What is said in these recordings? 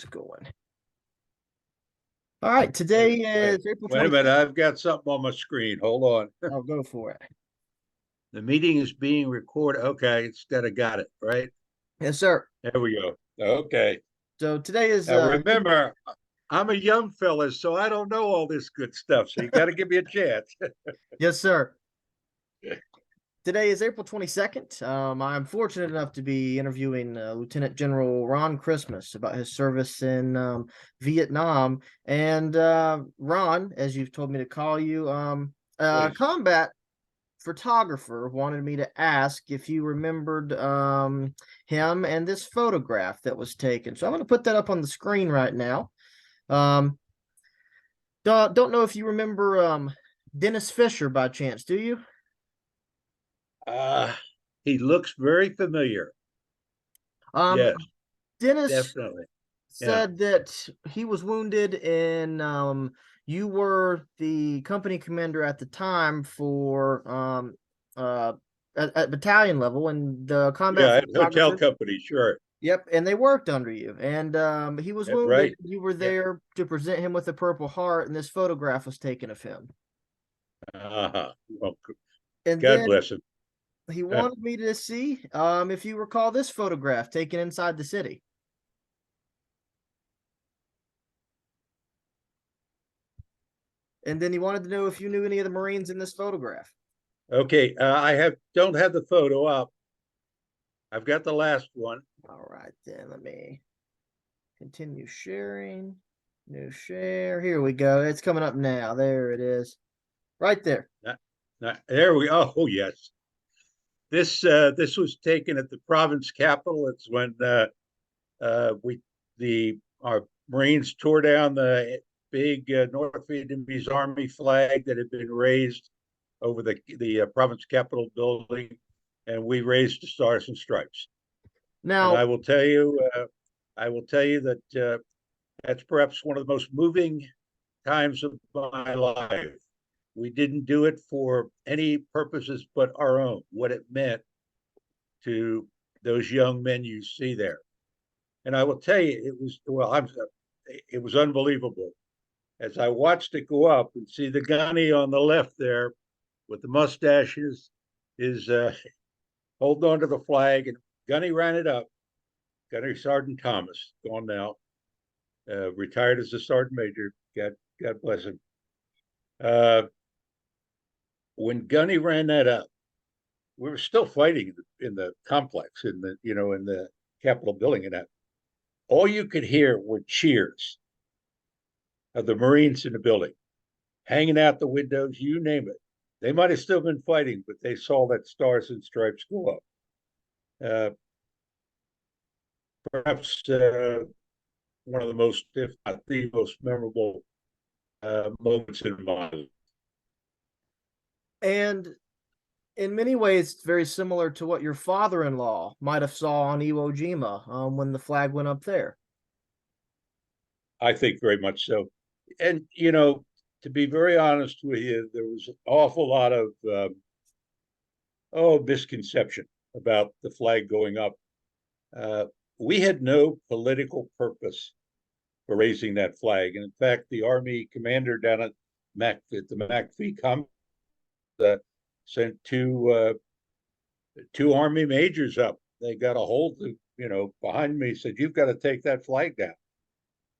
Going. All right, today is April Wait a minute. 26th. I've got something on my screen. Hold on. I'll go for it. The meeting is being recorded. Okay, instead of got it, right? Yes, sir. There we go. Okay. So today is Now remember, I'm a young fella, so I don't know all this good stuff. So you got to give me a chance. yes, sir. Today is April 22nd. I'm fortunate enough to be interviewing Lieutenant General Ron Christmas about his service in Vietnam. And Ron, as you've told me to call you, Please. combat photographer wanted me to ask if you remembered him and this photograph that was taken. So I'm going to put that up on the screen right now. Um, don't know if you remember Dennis Fisher by chance, do you? Uh, he looks very familiar. Um, Yes, Dennis definitely. Yeah. said that he was wounded in you were the company commander at the time for at battalion level, and the combat Yeah, at hotel photographer. company, sure. Yep, and they worked under you, and he was wounded. Right. You were Yeah. there to present him with a Purple Heart, and this photograph was taken of him. Well, And God then bless him. he wanted me to see if you recall this photograph taken inside the city. And then he wanted to know if you knew any of the Marines in this photograph. Okay, I don't have the photo up. I've got the last one. All right, then let me continue sharing. New share. Here we go. It's coming up now. There it is. Right there. There we. Oh yes, this was taken at the province capital. It's when we the our Marines tore down the big North Vietnamese Army flag that had been raised over the province capital building, and we raised the Stars and Stripes. And Now, I will tell you that that's perhaps one of the most moving times of my life. We didn't do it for any purposes but our own, what it meant to those young men you see there. And I will tell you, it was unbelievable. As I watched it go up and see the gunny on the left there with the mustaches is holding on to the flag, and Gunny ran it up. Gunny Sergeant Thomas, gone now, retired as a sergeant major. God bless him. Uh, when Gunny ran that up, we were still fighting in the complex, in the Capitol building, and that. All you could hear were cheers of the Marines in the building, hanging out the windows, you name it. They might have still been fighting, but they saw that Stars and Stripes go up. Uh, Perhaps one of the most, if not the most memorable moments in my life. and in many ways, it's very similar to what your father-in-law might have saw on Iwo Jima when the flag went up there. I think very much so. And, to be very honest with you, there was an awful lot of, misconception about the flag going up. Uh, we had no political purpose for raising that flag. And in fact, the Army commander down at the MACV sent two Army majors up. They got a hold of, behind me, said, "You've got to take that flag down."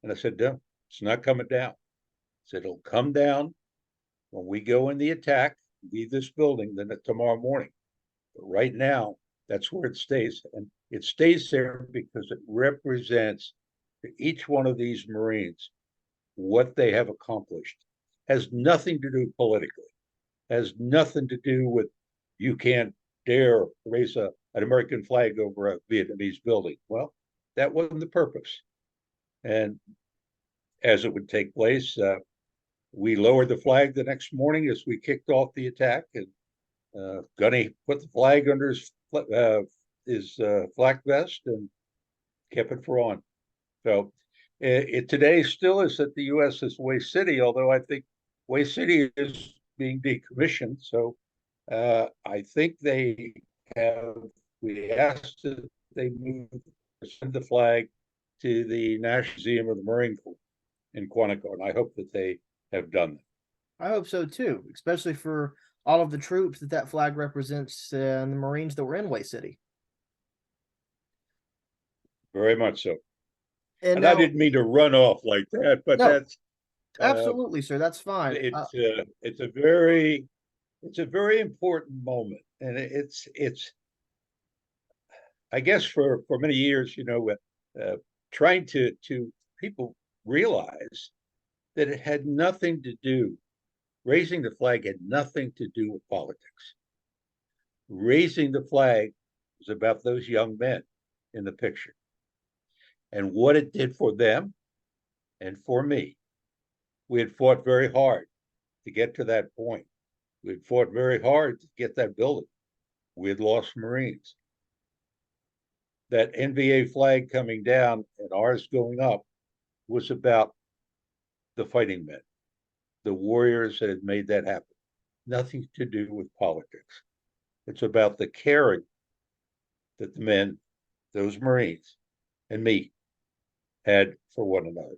And I said, "No, it's not coming down." I said, "It'll come down when we go in the attack, leave this building, then tomorrow morning. But right now, that's where it stays. And it stays there because it represents to each one of these Marines what they have accomplished. Has nothing to do politically, has nothing to do with you can't dare raise an American flag over a Vietnamese building. Well, that wasn't the purpose. And as it would take place, we lowered the flag the next morning as we kicked off the attack, and Gunny put the flag under his flak vest and kept it for on. So it today still is at the USS Waste City, although I think Waste City is being decommissioned. So I think they have, we asked that they move, send the flag to the National Museum of the Marine Corps in Quantico, and I hope that they have done that. I hope so too, especially for all of the troops that that flag represents and the Marines that were in Way City. Very much so. And And I now, didn't mean to run off like that, but no, that's uh, absolutely, sir, that's fine. it's a very important moment, and it's I guess for many years, trying to people realize that it had nothing to do. Raising the flag had nothing to do with politics. Raising the flag was about those young men in the picture and what it did for them and for me. We had fought very hard to get to that point. We had fought very hard to get that building. We had lost Marines. That NVA flag coming down and ours going up was about the fighting men, the warriors that had made that happen. Nothing to do with politics. It's about the caring that the men, those Marines, and me had for one another.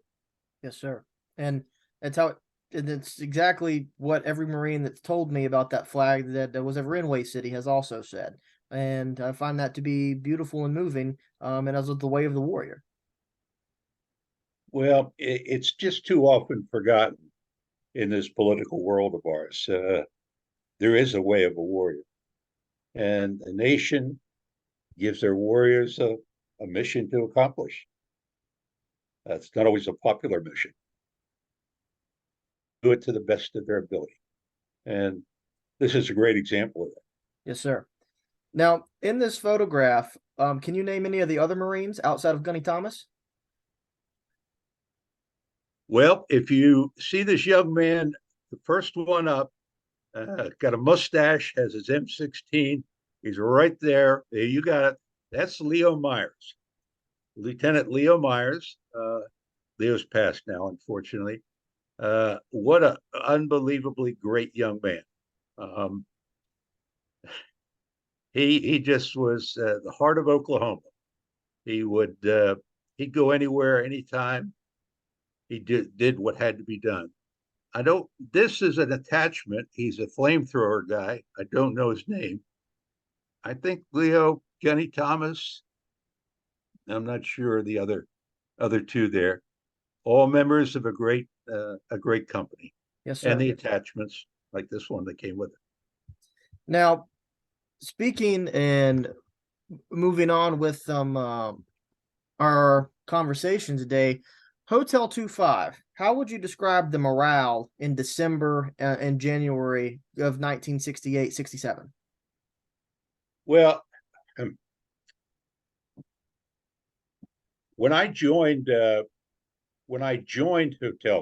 Yes, sir. And that's how and it's exactly what every Marine that's told me about that flag that was ever in Way City has also said. And I find that to be beautiful and moving, and as the way of the warrior. Well, it's just too often forgotten in this political world of ours. There is a way of a warrior, and a nation gives their warriors a mission to accomplish. That's not always a popular mission. Do it to the best of their ability. And this is a great example of that. Yes, sir. Now, in this photograph, can you name any of the other Marines outside of Gunny Thomas? Well, if you see this young man, the first one up, got a mustache, has his M16. He's right there. You got it. That's Leo Myers, Lieutenant Leo Myers. Leo's passed now, unfortunately. What an unbelievably great young man. Um, he just was the heart of Oklahoma. He would he'd go anywhere, anytime. He did what had to be done. I don't. This is an attachment. He's a flamethrower guy. I don't know his name. I think Leo, Jenny Thomas. I'm not sure the other two there. All members of a great company, Yes, and sir. the attachments like this one that came with it. Now, speaking and moving on with our conversation today, Hotel 25. How would you describe the morale in December and January of 1968-67? Well, um, when I joined Hotel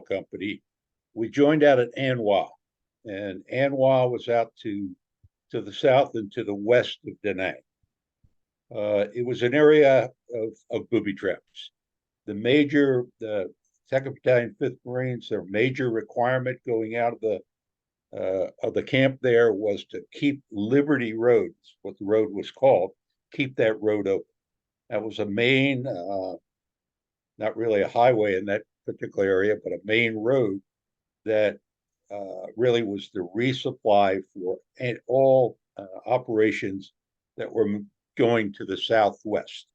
Company, we joined out at Anwa, and Anwa was out to the south and to the west of Da Nang. It was an area of booby traps. The Second Battalion, Fifth Marines, their major requirement going out of the camp there was to keep Liberty Road, what the road was called, keep that road open. That was a main, not really a highway in that particular area, but a main road that really was the resupply for all operations that were going to the southwest.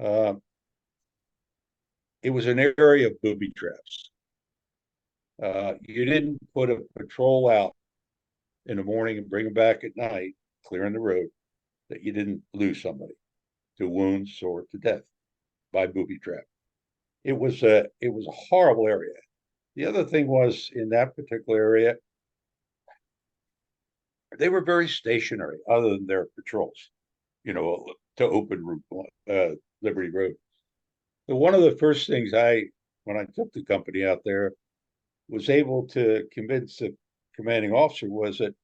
Uh, it was an area of booby traps. You didn't put a patrol out in the morning and bring them back at night, clearing the road, that you didn't lose somebody to wounds or to death by booby trap. It was a horrible area. The other thing was in that particular area, they were very stationary, other than their patrols, to open route, Liberty Road. So one of the first things when I took the company out there, was able to convince the commanding officer was that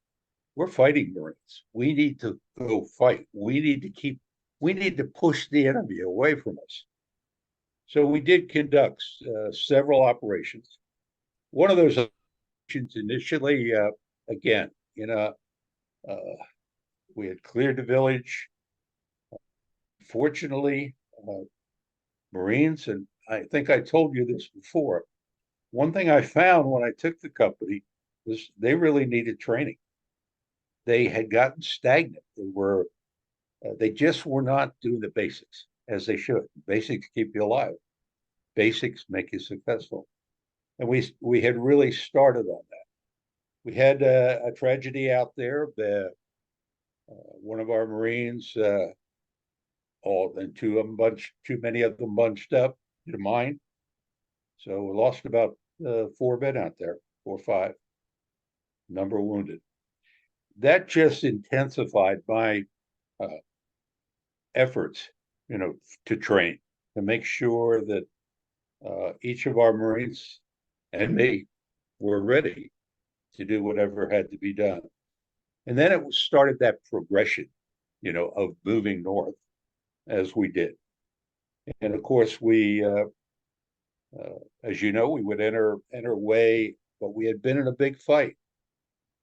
we're fighting Marines. We need to go fight. We need to push the enemy away from us. So we did conduct several operations. One of those operations initially, again, uh, we had cleared the village. Fortunately, Marines, and I think I told you this before. One thing I found when I took the company was they really needed training. They had gotten stagnant. They just were not doing the basics as they should. Basics keep you alive. Basics make you successful. And we had really started on that. We had a tragedy out there. One of our Marines, all and too many of them bunched up to mine. So we lost about 4 men out there, 4 or 5, number wounded. That just intensified my uh, efforts, to train, to make sure that each of our Marines and me were ready to do whatever had to be done. And then it started that progression, of moving north as we did. And of course, as you know, we would enter way, but we had been in a big fight.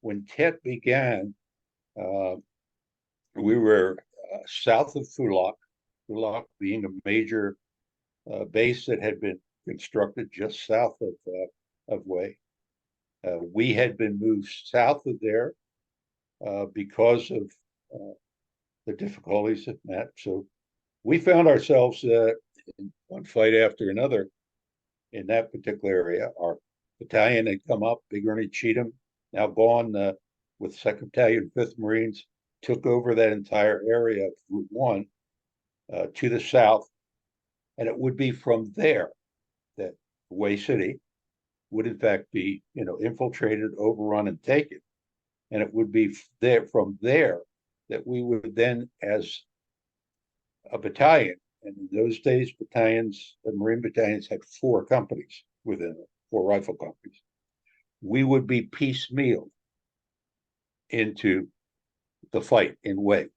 When Tet began, uh, we were south of Fulak, Fulak being a major base that had been constructed just south of Way. We had been moved south of there because of uh, the difficulties it met. So we found ourselves in one fight after another in that particular area. Our battalion had come up, Big Ernie Cheatham, now gone with 2nd Battalion, 5th Marines, took over that entire area of Route 1 to the south. And it would be from there that Way City would in fact be, infiltrated, overrun, and taken. And it would be there from there that we would then, as a battalion, and in those days, battalions, the Marine battalions had 4 companies within it, 4 rifle companies. We would be piecemeal into the fight in Way.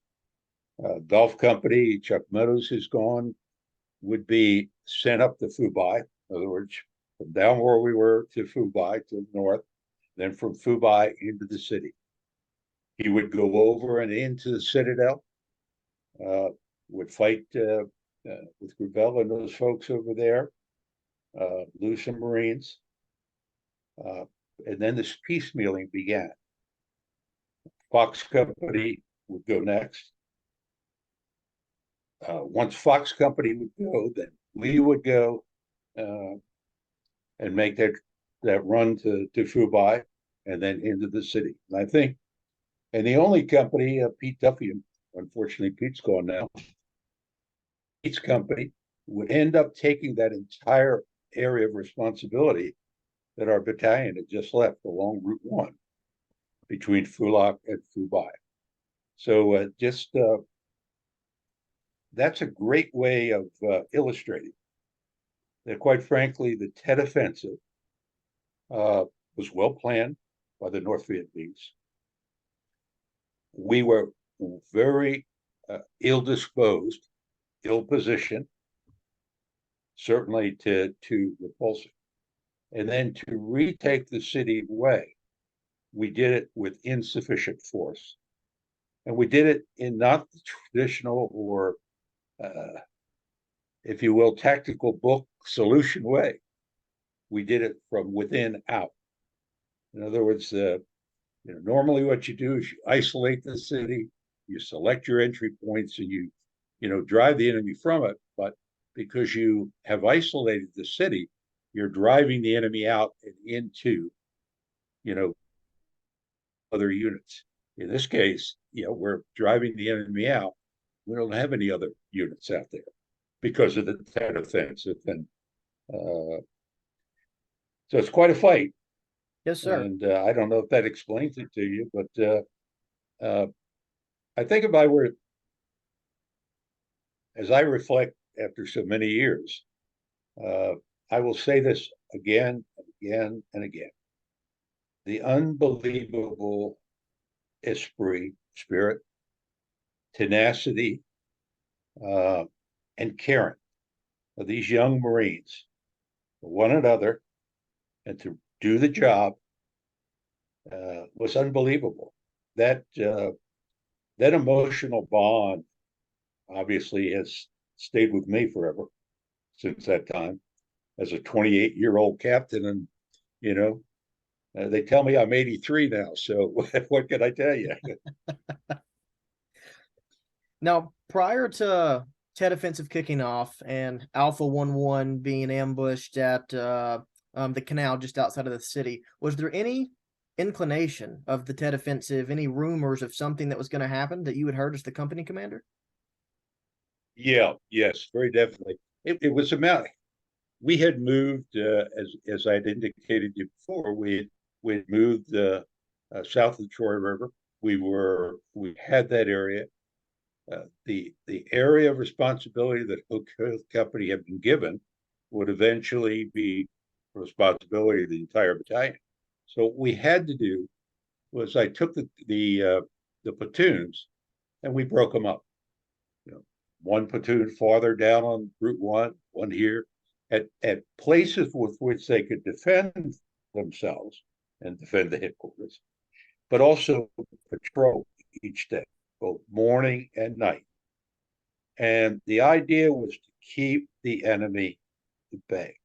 Golf Company, Chuck Meadows, who's gone, would be sent up to Fubai. In other words, from down where we were to Fubai to the north, then from Fubai into the city. He would go over and into the Citadel, would fight with Gravel and those folks over there, lose some Marines. And then this piecemealing began. Fox Company would go next. Once Fox Company would go, then we would go and make that run to Fubai and then into the city. And I think, and the only company, Pete Duffy, unfortunately Pete's gone now, Pete's company would end up taking that entire area of responsibility that our battalion had just left along Route 1 between Fulak and Fubai. So that's a great way of illustrating that, quite frankly, the Tet Offensive was well planned by the North Vietnamese. We were very ill-disposed, ill-positioned, certainly to repulse it. And then to retake the city Way, we did it with insufficient force. And we did it in not the traditional or, if you will, tactical book solution way. We did it from within out. In other words, normally what you do is you isolate the city, you select your entry points, and you drive the enemy from it. But because you have isolated the city, you're driving the enemy out and into, other units. In this case, we're driving the enemy out. We don't have any other units out there because of the Tet Offensive. And so it's quite a fight. Yes, sir. And I don't know if that explains it to you, but I think if I were, as I reflect after so many years, I will say this again and again and again. The unbelievable spirit, tenacity, and caring of these young Marines for one another and to do the job was unbelievable. That emotional bond obviously has stayed with me forever. since that time as a 28-year-old captain. And, you know, they tell me I'm 83 now. So what can I tell you? Now, prior to Tet Offensive kicking off and Alpha 1-1 being ambushed at the canal just outside of the city, was there any inclination of the Tet Offensive, any rumors of something that was going to happen that you had heard as the company commander? Yeah, yes, very definitely. It was about we had moved as I'd indicated to you before. We had moved south of the Troy River. We had that area. The area of responsibility that Hotel Company had been given would eventually be responsibility of the entire battalion. So what we had to do was I took the platoons and we broke them up. You know, one platoon farther down on Route one here, at places with which they could defend themselves and defend the headquarters, but also patrol each day, both morning and night. And the idea was to keep the enemy at bay.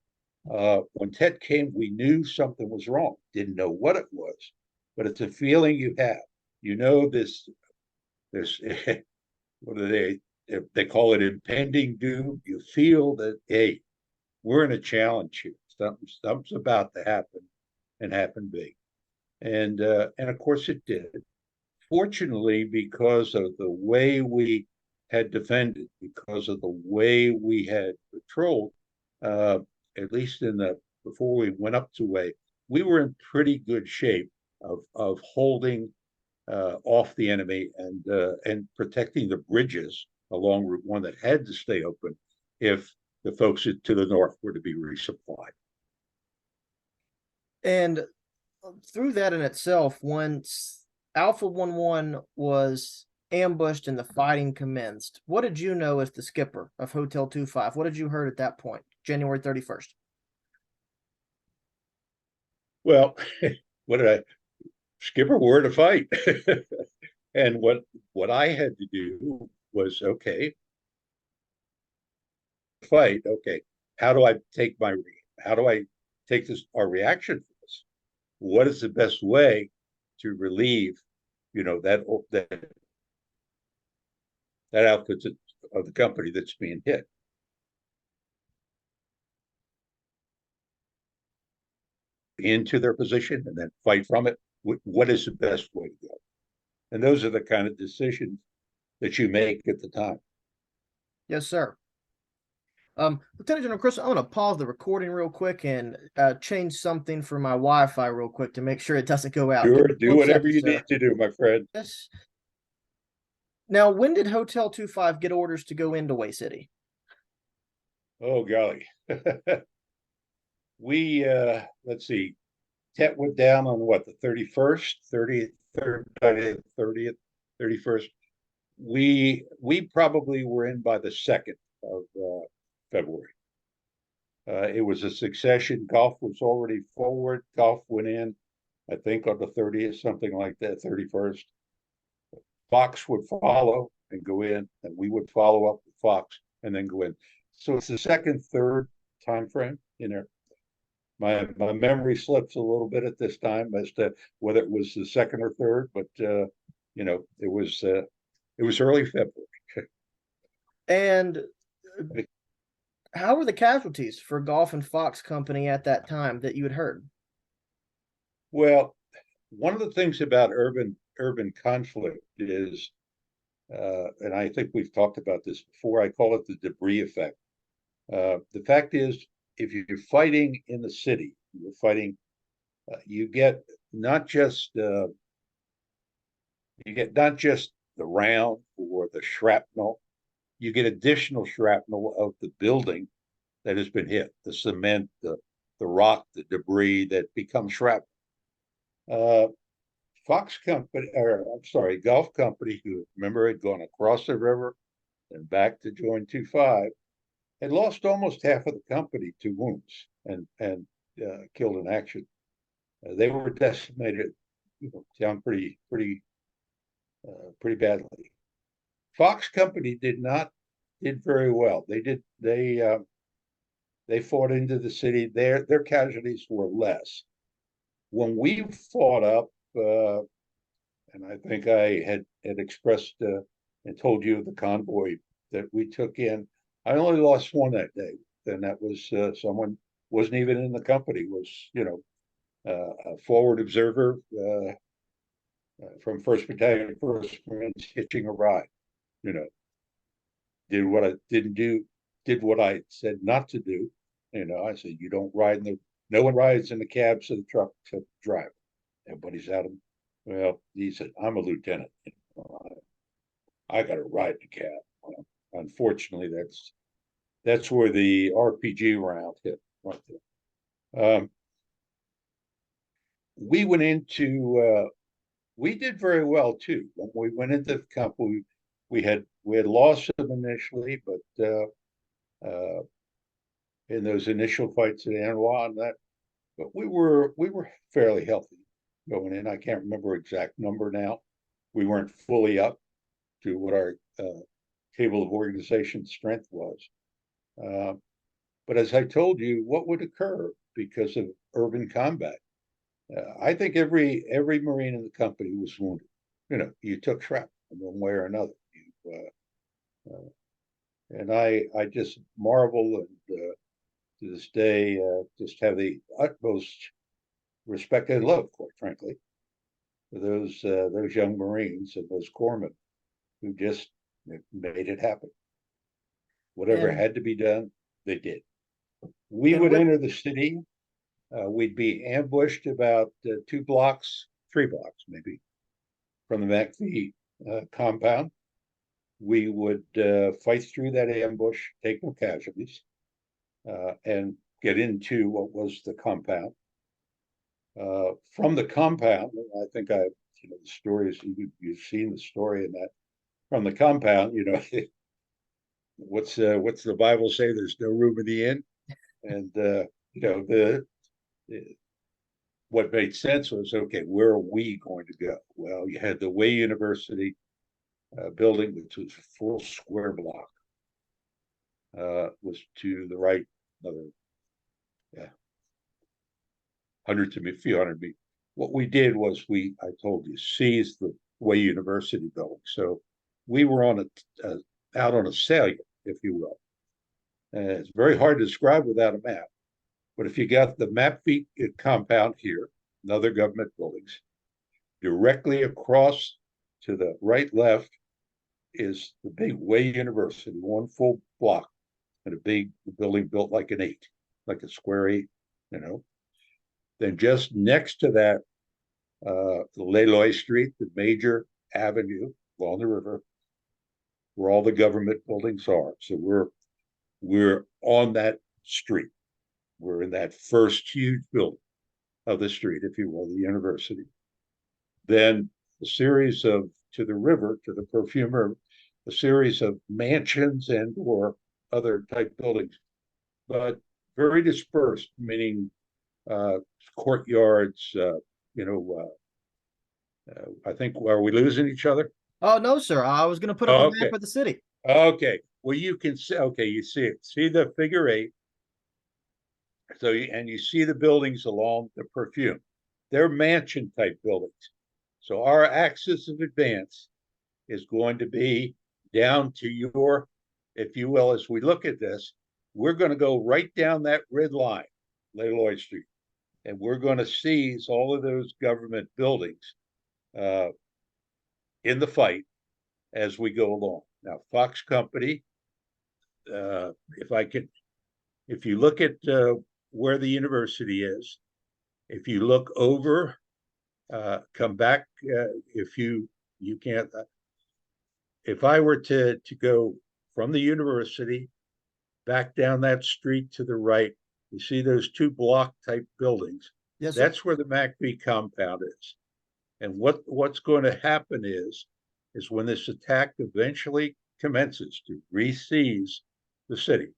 When Tet came, we knew something was wrong. Didn't know what it was, but it's a feeling you have. You know this what do they call it, impending doom. You feel that, hey, we're in a challenge here. Something's about to happen and happen big. And of course it did. Fortunately, because of the way we had defended, because of the way we had patrolled, uh, at least in the before we went up to Way, we were in pretty good shape of holding off the enemy and protecting the bridges along Route One that had to stay open if the folks to the north were to be resupplied. And through that in itself, once Alpha 1-1 was ambushed and the fighting commenced, what did you know as the skipper of Hotel 25? What did you heard at that point, January 31st? Well, what did I skipper? We're to fight, and what I had to do was okay, fight. Okay, how do I take my how do I take this our reaction for this? What is the best way to relieve, that outfit of the company that's being hit? Into their position and then fight from it. What is the best way to go? And those are the kind of decisions that you make at the time. Yes, sir. Lieutenant General Chris, I want to pause the recording real quick and change something for my Wi-Fi real quick to make sure it doesn't go out. Sure, Give me do 1 second, whatever you sir. need to do, my friend. Yes. Now, when did Hotel 25 get orders to go into Way City? Oh golly. We let's see, Tet went down on what, the 31st, 30th, 30th, 31st. We probably were in by the 2nd of February. It was a succession. Golf was already forward. Golf went in, I think, on the 30th, something like that, 31st. Fox would follow and go in, and we would follow up with Fox and then go in. So it's the second, third time frame in there. My memory slips a little bit at this time as to whether it was the second or third, but it was early February. And how were the casualties for Golf and Fox Company at that time that you had heard? Well, one of the things about urban conflict is, and I think we've talked about this before, I call it the debris effect. The fact is, if you're fighting in the city, you're fighting, you get not just the round or the shrapnel, you get additional shrapnel of the building that has been hit, the cement, the rock, the debris that becomes shrapnel. Uh, Fox Company, or I'm sorry, Golf Company, who remember had gone across the river and back to join 25, had lost almost half of the company to wounds and killed in action. They were decimated, down pretty badly. Fox Company did very well. They fought into the city. Their casualties were less. When we fought up, and I think I had expressed and told you the convoy that we took in. I only lost one that day, and that was someone wasn't even in the company. Was a forward observer from First Battalion, First Marines, hitching a ride. You know, did what I didn't do, did what I said not to do. I said you don't ride in the. No one rides in the cabs of the truck to drive. Everybody's out of. Well, he said, I'm a lieutenant. I got to ride the cab. Well, unfortunately, that's where the RPG round hit right there. We went into we did very well too. When we went into the camp, we had lost them initially, but in those initial fights at Anwa and that, but we were fairly healthy going in. I can't remember exact number now. We weren't fully up to what our table of organization strength was. Uh, but as I told you, what would occur because of urban combat? I think every Marine in the company was wounded. You took shrapnel in one way or another. And I just marvel and to this day just have the utmost respect and love, quite frankly, for those young Marines and those corpsmen who just made it happen. Whatever And had to be done, they did. We and would with enter the city. We'd be ambushed about 2 blocks, 3 blocks maybe, from the MACV compound. We would fight through that ambush, take no casualties, and get into what was the compound. From the compound, I think the stories you've seen the story in that. From the compound, what's the Bible say? There's no room in the inn, and the what made sense was, okay, where are we going to go? Well, you had the Way University building, which was a full square block, was to the right, another, yeah, hundreds of few hundred meters. What we did was I told you, seized the Way University building. So we were out on a salient, if you will. And it's very hard to describe without a map. But if you got the MAPV compound here, and other government buildings, directly across to the right left is the big Way University, one full block, and a big building built like an 8, like a square 8. Then just next to that, Leloy Street, the major avenue along the river, where all the government buildings are. So we're on that street. We're in that first huge building of the street, if you will, the university. Then a series of to the river, to the perfumer, a series of mansions and or other type buildings, but very dispersed, meaning courtyards. I think, are we losing each other? oh no, sir, I was going to put up a Oh, map okay, of the city. okay. Well, you can see. Okay, you see it. See the figure 8. So and you see the buildings along the perfume. They're mansion type buildings. So our axis of advance is going to be down to your, if you will, as we look at this, we're going to go right down that red line, Leloy Street, and we're going to seize all of those government buildings uh, in the fight as we go along. Now, Fox Company, uh, if I could, if you look at where the university is, if you look over, come back, if you can't, if I were to go from the university back down that street to the right, you see those 2 block type buildings. Yes, sir. That's where the MACV compound is. And what's going to happen is when this attack eventually commences to re-seize the city,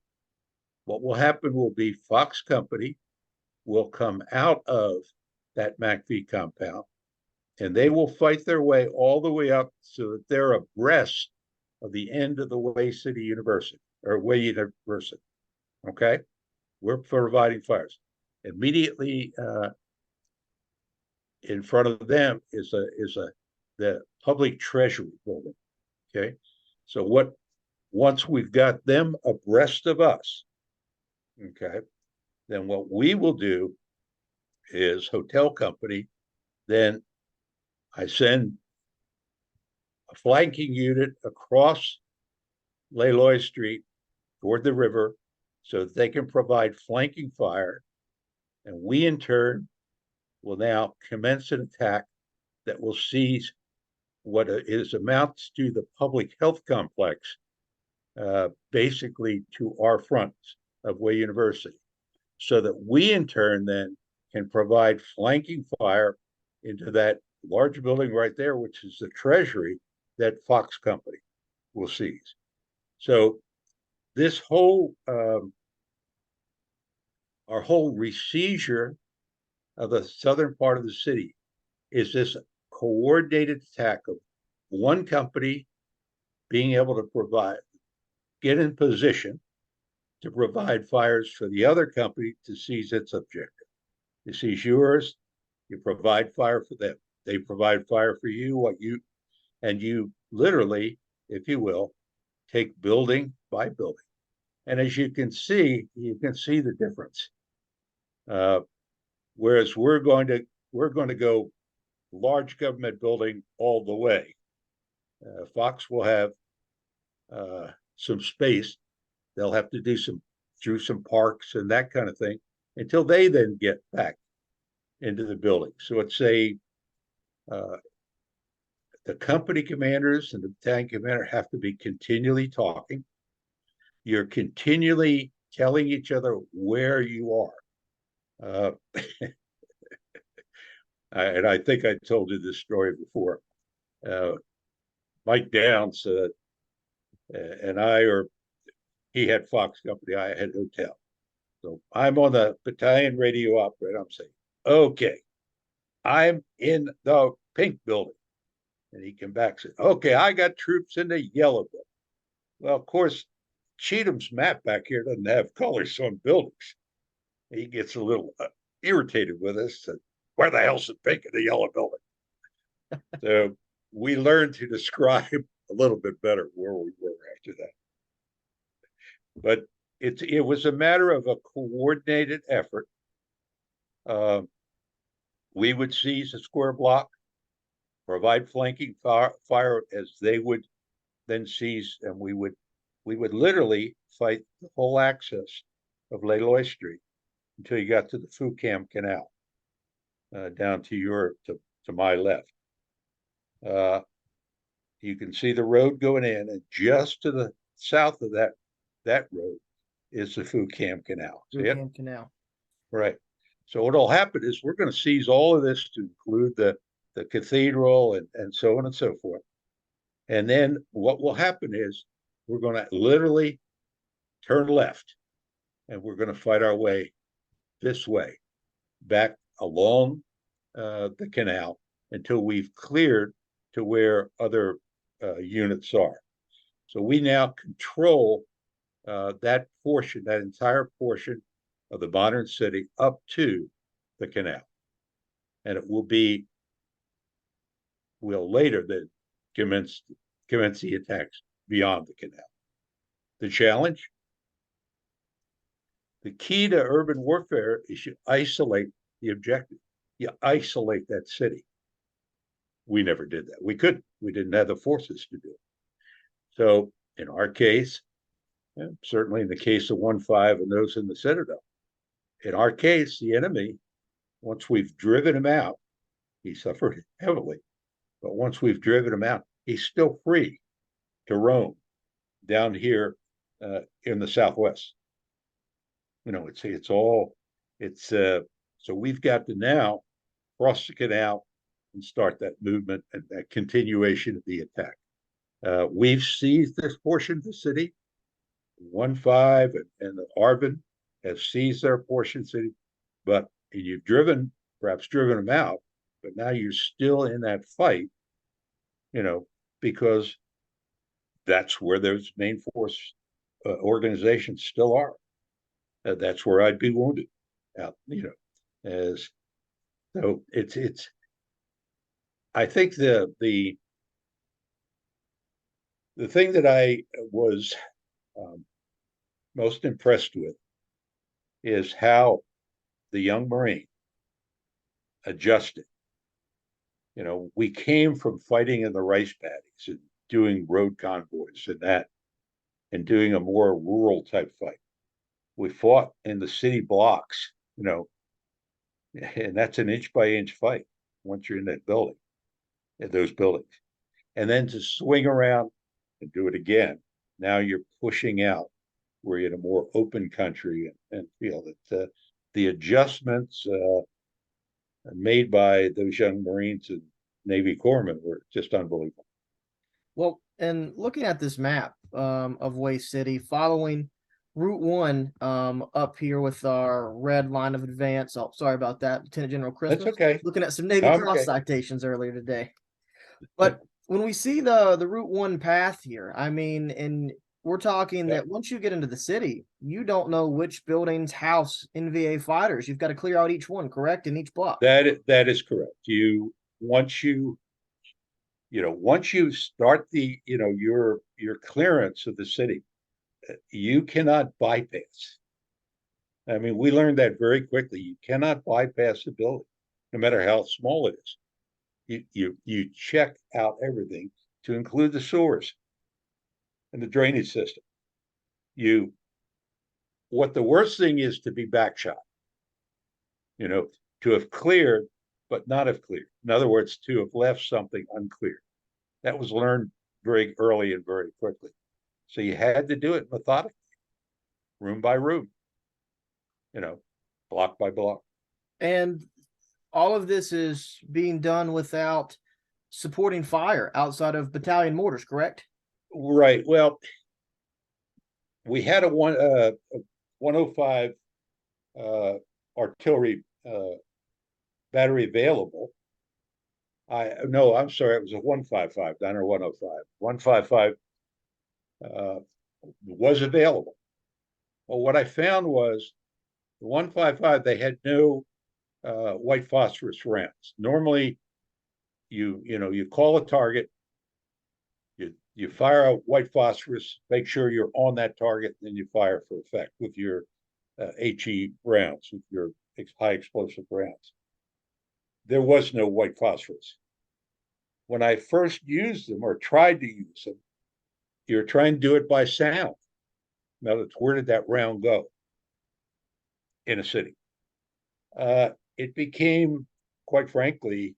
what will happen will be Fox Company will come out of that MACV compound and they will fight their way all the way up so that they're abreast of the end of the Way City University or Way University. Okay. We're providing fires. Immediately in front of them is the public treasury building. Okay, so what? Once we've got them abreast of us, okay, then what we will do is hotel company. Then I send a flanking unit across Leloy Street toward the river so that they can provide flanking fire. And we, in turn, will now commence an attack that will seize what is amounts to the public health complex, basically to our front of Way University, so that we, in turn, then can provide flanking fire into that large building right there, which is the treasury that Fox Company will seize. So this whole our whole reseizure of the southern part of the city is this coordinated attack of one company being able to get in position to provide fires for the other company to seize its objective. You seize yours, you provide fire for them. They provide fire for you, and you literally, if you will, take building by building. And as you can see the difference. Whereas we're going to go large government building all the way. Fox will have some space. They'll have to do through some parks and that kind of thing until they then get back into the building. So it's the company commanders and the battalion commander have to be continually talking. You're continually telling each other where you are. And I think I told you this story before. Mike Downs and he had Fox Company, I had hotel. So I'm on the battalion radio operator. I'm saying, okay, I'm in the pink building. And he came back and said, okay, I got troops in the yellow building. Well, of course, Cheatham's map back here doesn't have colors on buildings. He gets a little irritated with us. Said, where the hell's the pink and the yellow building? So we learned to describe a little bit better where we were after that. But it was a matter of a coordinated effort. We would seize a square block, provide flanking fire as they would then seize, and we would literally fight the whole access of Leloy Street until you got to the Foucam Canal, down to my left. You can see the road going in, and just to the south of that road is the Foucam Canal. See it? Foucam Canal. Right. So what'll happen is we're going to seize all of this to include the cathedral and so on and so forth. And then what will happen is we're going to literally turn left, and we're going to fight our way this way back along the canal until we've cleared to where other units are. So we now control that entire portion of the modern city up to the canal. And it will we'll later then commence the attacks beyond the canal. The challenge? The key to urban warfare is you isolate the objective. You isolate that city. We never did that. We couldn't. We didn't have the forces to do it. So in our case, and certainly in the case of 1-5 and those in the Citadel, in our case, the enemy, once we've driven him out, he suffered heavily. But once we've driven him out, he's still free to roam down here in the Southwest. So we've got to now cross the canal and start that movement and that continuation of the attack. We've seized this portion of the city. 1-5 and the Arvin have seized their portion of the city, but you've perhaps driven them out, but now you're still in that fight, because that's where those main force organizations still are. that's where I'd be wounded. Out, as so it's. I think the thing that I was um, most impressed with is how the young Marine adjusted. We came from fighting in the rice paddies and doing road convoys and doing a more rural type fight. We fought in the city blocks, and that's an inch by inch fight once you're in that building, in those buildings. And then to swing around and do it again. Now you're pushing out where you're in a more open country and feel that the adjustments made by those young Marines and Navy corpsmen were just unbelievable. Well, and looking at this map of Waste City, following Route 1 up here with our red line of advance. Oh, sorry about that, Lieutenant General That's Christmas. okay. Looking at some Navy I'm Cross okay. citations earlier today. But when we see the Route 1 path here, I mean, and we're talking That that once you get into the city, you don't know which buildings house NVA fighters. You've got to clear out each one, correct, in each block. that is correct. Once once you start your clearance of the city, you cannot bypass. I mean, we learned that very quickly. You cannot bypass the building, no matter how small it is. You check out everything to include the sewers and the drainage system. You what the worst thing is to be backshot, you know, to have cleared but not have cleared. In other words, to have left something unclear. That was learned very early and very quickly. So you had to do it methodically, room by room, you know, block by block. And all of this is being done without supporting fire outside of battalion mortars, correct? Right. Well, we had a 105 artillery battery available. I'm sorry, it was a 155, not a 105. 155 was available. Well, what I found was the 155, they had no white phosphorus rounds. Normally, you call a target, you fire a white phosphorus, make sure you're on that target, and then you fire for effect with your HE rounds, with your high explosive rounds. There was no white phosphorus. When I first used them or tried to use them, you're trying to do it by sound. Now, where did that round go in a city? It became, quite frankly,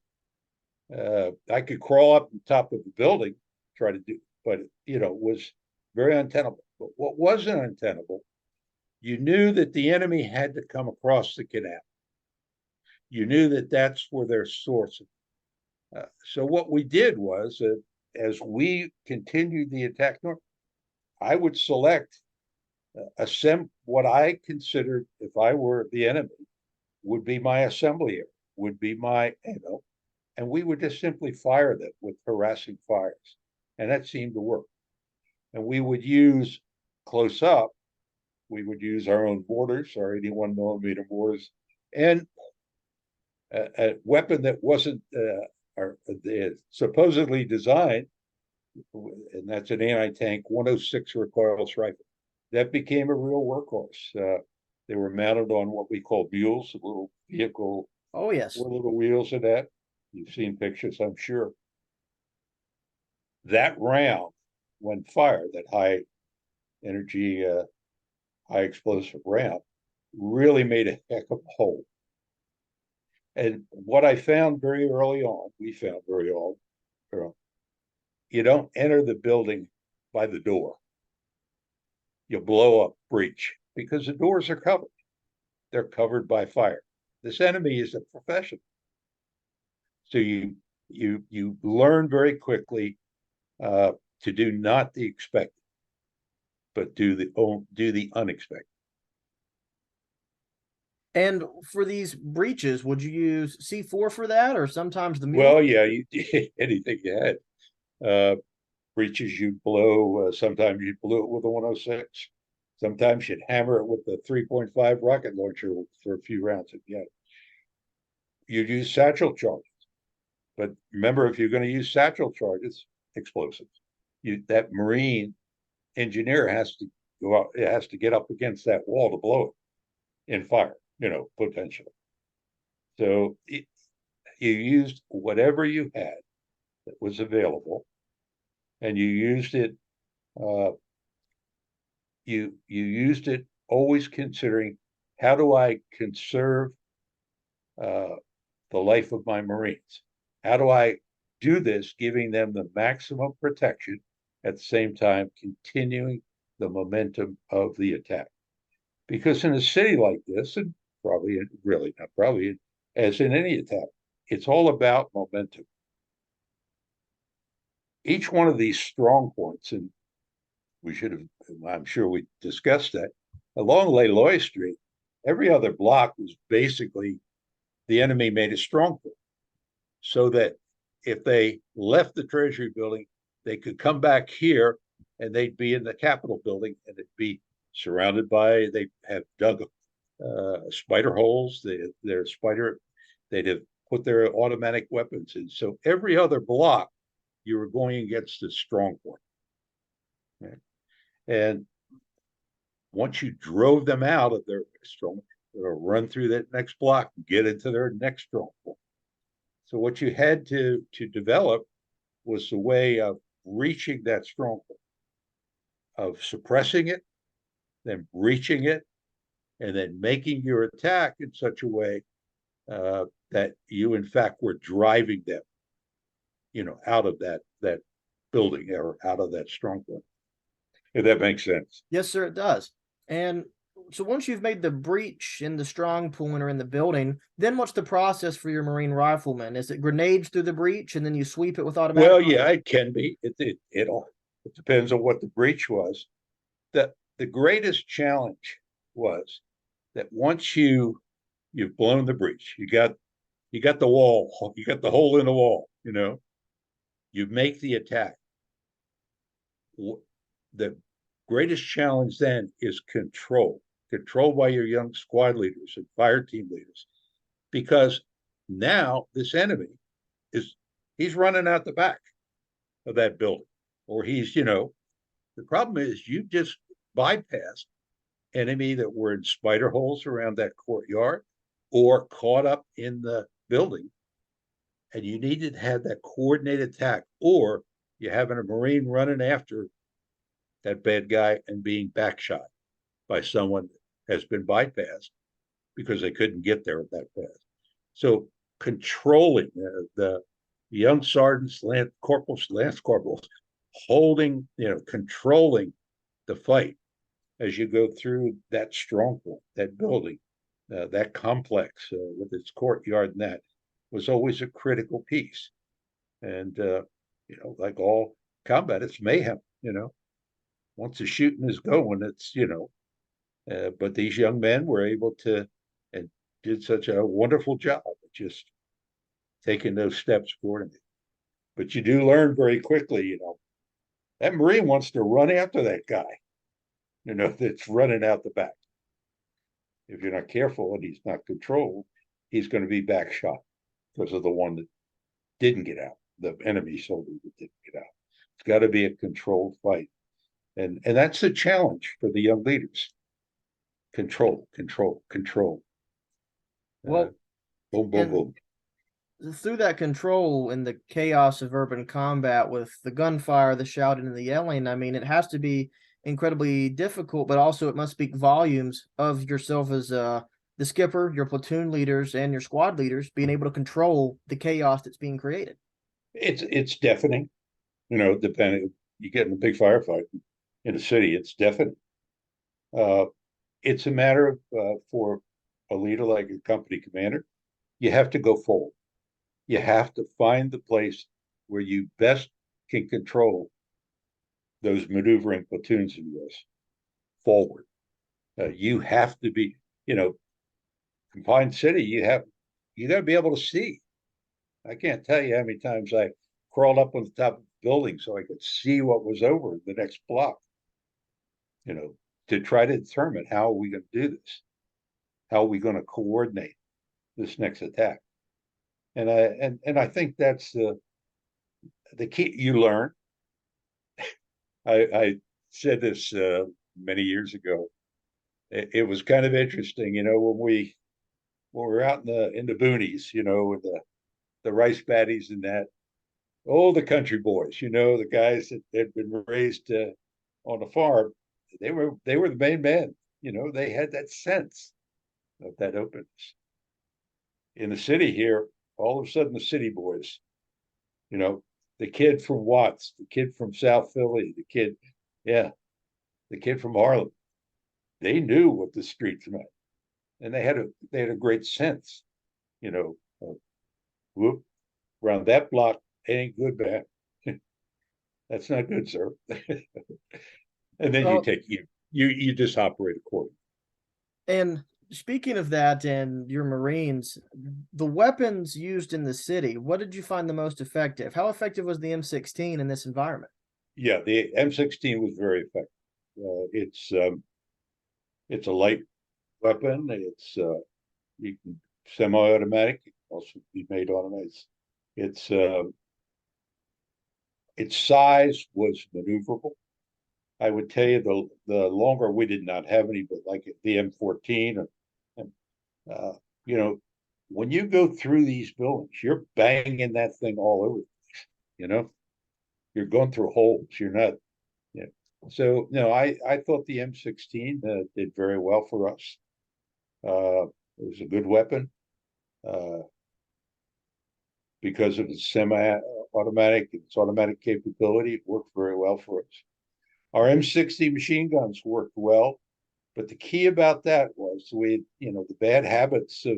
I could crawl up on top of the building, try to do, but it was very untenable. But what wasn't untenable, you knew that the enemy had to come across the canal. You knew that that's where their source. So what we did was, as we continued the attack north, I would select what I considered, if I were the enemy, would be my assembly area, would be my, and we would just simply fire them with harassing fires. And that seemed to work. And we would use close up, we would use our own mortars, our 81 millimeter mortars, and a weapon that wasn't supposedly designed, and that's an anti-tank 106 recoilless rifle. That became a real workhorse. They were mounted on what we call mules, a little vehicle, Oh, yes. 4 little wheels in that. You've seen pictures, I'm sure. That round, when fired, that high energy, high explosive round, really made a heck of a hole. And what I found very early on, we found very early, you don't enter the building by the door. You blow up breach because the doors are covered. They're covered by fire. This enemy is a professional. So you learn very quickly to do not the expected, but do the unexpected. And for these breaches, would you use C4 for that, or sometimes the mule? Well, yeah, anything you had. Breaches you'd blow. Sometimes you'd blow it with a 106. Sometimes you'd hammer it with the 3.5 rocket launcher for a few rounds. And yeah, you'd use satchel charges. But remember, if you're going to use satchel charges, explosives, that Marine engineer has to go out, it has to get up against that wall to blow it in fire, potentially. So you used whatever you had that was available, and you used it. You used it always considering, how do I conserve uh, the life of my Marines? How do I do this, giving them the maximum protection at the same time continuing the momentum of the attack? Because in a city like this, and probably really not probably as in any attack, it's all about momentum. Each one of these strong points, and we should have, I'm sure we discussed that, along Leloy Street, every other block was basically the enemy made a strong point, so that if they left the Treasury building, they could come back here and they'd be in the Capitol building, and it'd be surrounded by, they have dug spider holes, they'd have put their automatic weapons in. So every other block, you were going against a strong point. Right? And once you drove them out of their strong, they'll run through that next block and get into their next strong point. So what you had to develop was the way of reaching that strong point, of suppressing it, then breaching it, and then making your attack in such a way that you, in fact, were driving them, out of that building or out of that strong point. If that makes sense. Yes, sir, it does. And so once you've made the breach in the strong point or in the building, then what's the process for your Marine riflemen? Is it grenades through the breach and then you sweep it with automatic? Well, yeah, it can be. It depends on what the breach was. The greatest challenge was that once you've blown the breach, you got the wall, you got the hole in the wall, you make the attack. The greatest challenge then is control by your young squad leaders and fire team leaders, because now this enemy he's running out the back of that building, or the problem is you just bypassed enemy that were in spider holes around that courtyard or caught up in the building, and you needed to have that coordinated attack, or you're having a Marine running after that bad guy and being backshot by someone that has been bypassed because they couldn't get there that fast. So controlling the young sergeants, corporals, lance corporals, holding, controlling the fight as you go through that strong point, that building, that complex with its courtyard, and that was always a critical piece. And like all combat, it's mayhem. Once the shooting is going, it's but these young men were able to, and did such a wonderful job of just taking those steps accordingly. But you do learn very quickly, that Marine wants to run after that guy, that's running out the back. If you're not careful and he's not controlled, he's going to be back shot because of the one that didn't get out, the enemy soldier that didn't get out. It's got to be a controlled fight. And that's the challenge for the young leaders. Control, control, control. Well, boom, boom, boom. Through that control and the chaos of urban combat with the gunfire, the shouting, and the yelling, I mean, it has to be incredibly difficult, but also it must speak volumes of yourself as the skipper, your platoon leaders, and your squad leaders being able to control the chaos that's being created. It's deafening, depending, you get in a big firefight in a city, it's deafening. It's a matter of for a leader like a company commander, you have to go forward. You have to find the place where you best can control those maneuvering platoons of yours forward. You have to be, confined city. You got to be able to see. I can't tell you how many times I crawled up on the top of the building so I could see what was over the next block. to try to determine how are we going to do this? How are we going to coordinate this next attack? And I think that's the key. You learn. I said this many years ago. It was kind of interesting, when we were out in the boonies, with the rice paddies and that. Oh, the country boys, the guys that had been raised on a farm, they were the main men. They had that sense of that openness. In the city here, all of a sudden the city boys, you know, the kid from Watts, the kid from South Philly, yeah, the kid from Harlem, they knew what the streets meant, and they had a great sense, of, whoop, around that block ain't good, man. That's not good, sir. And then Well, you just operate accordingly. and speaking of that and your Marines, the weapons used in the city, what did you find the most effective? How effective was the M16 in this environment? Yeah, the M16 was very effective. It's a light weapon. You can semi-automatic, it can also be made automatic. It's its size was maneuverable. I would tell you the longer we did not have any, but like the M14 or uh, you know, when you go through these buildings, you're banging that thing all over. You know, you're going through holes. You're not. Yeah. So no, I thought the M16 did very well for us. It was a good weapon uh, because of its semi-automatic, its automatic capability. It worked very well for us. Our M60 machine guns worked well, but the key about that was the bad habits of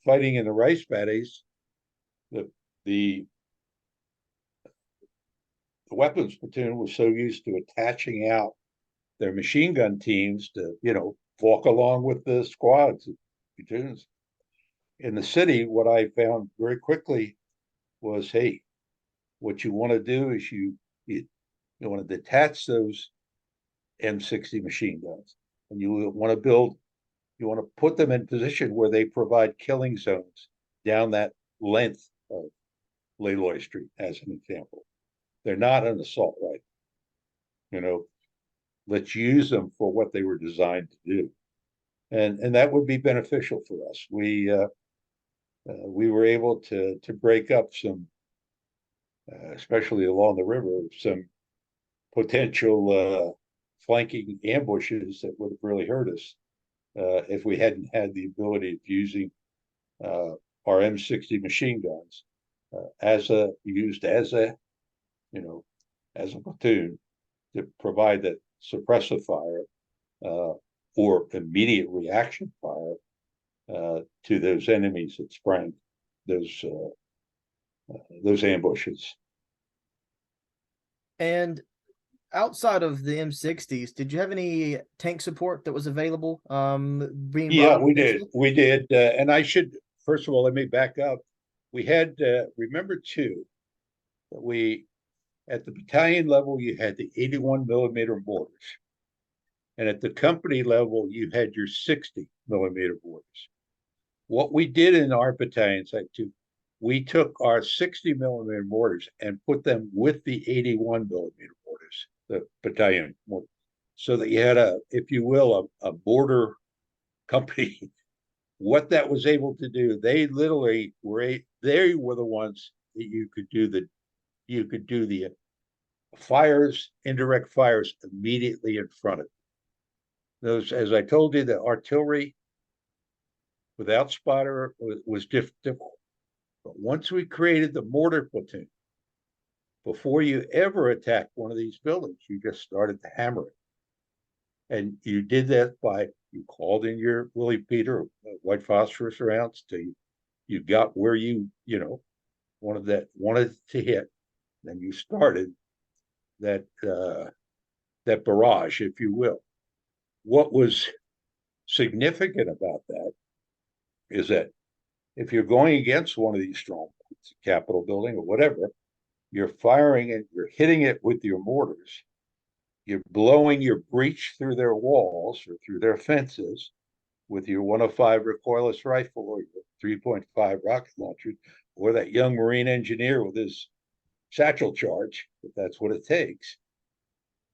fighting in the rice paddies. The the the weapons platoon was so used to attaching out their machine gun teams to, walk along with the squads, platoons. In the city, what I found very quickly was, hey, what you want to do is you want to detach those M60 machine guns, and you want to put them in position where they provide killing zones down that length of Leroy Street, as an example. They're not an assault rifle. You know, let's use them for what they were designed to do, and that would be beneficial for us. We were able to break up some, especially along the river, some potential flanking ambushes that would have really hurt us if we hadn't had the ability of using uh, our M60 machine guns used you know as a platoon to provide that suppressive fire uh, or immediate reaction fire to those enemies that sprang those those ambushes. And outside of the M60s, did you have any tank support that was available being brought Yeah, on we did. offensive? We did. And I should, first of all, let me back up. We had, remember too, that at the battalion level, you had the 81 millimeter mortars. And at the company level, you had your 60 millimeter mortars. What we did in our battalions, we took our 60 millimeter mortars and put them with the 81 millimeter mortars, the battalion mortars, so that you had if you will, a mortar company. What that was able to do, they literally they were the ones that you could do the fires, indirect fires immediately in front of those. As I told you, the artillery without spotter was difficult. But once we created the mortar platoon, before you ever attacked one of these buildings, you just started to hammer it. And you did that by you called in your Willie Peter white phosphorus rounds till you got where wanted to hit. Then you started that that barrage, if you will. What was significant about that is that if you're going against one of these strong points, Capitol building or whatever, you're firing it, you're hitting it with your mortars, You're blowing your breach through their walls or through their fences with your 105 recoilless rifle or your 3.5 rocket launcher, or that young Marine engineer with his satchel charge, if that's what it takes.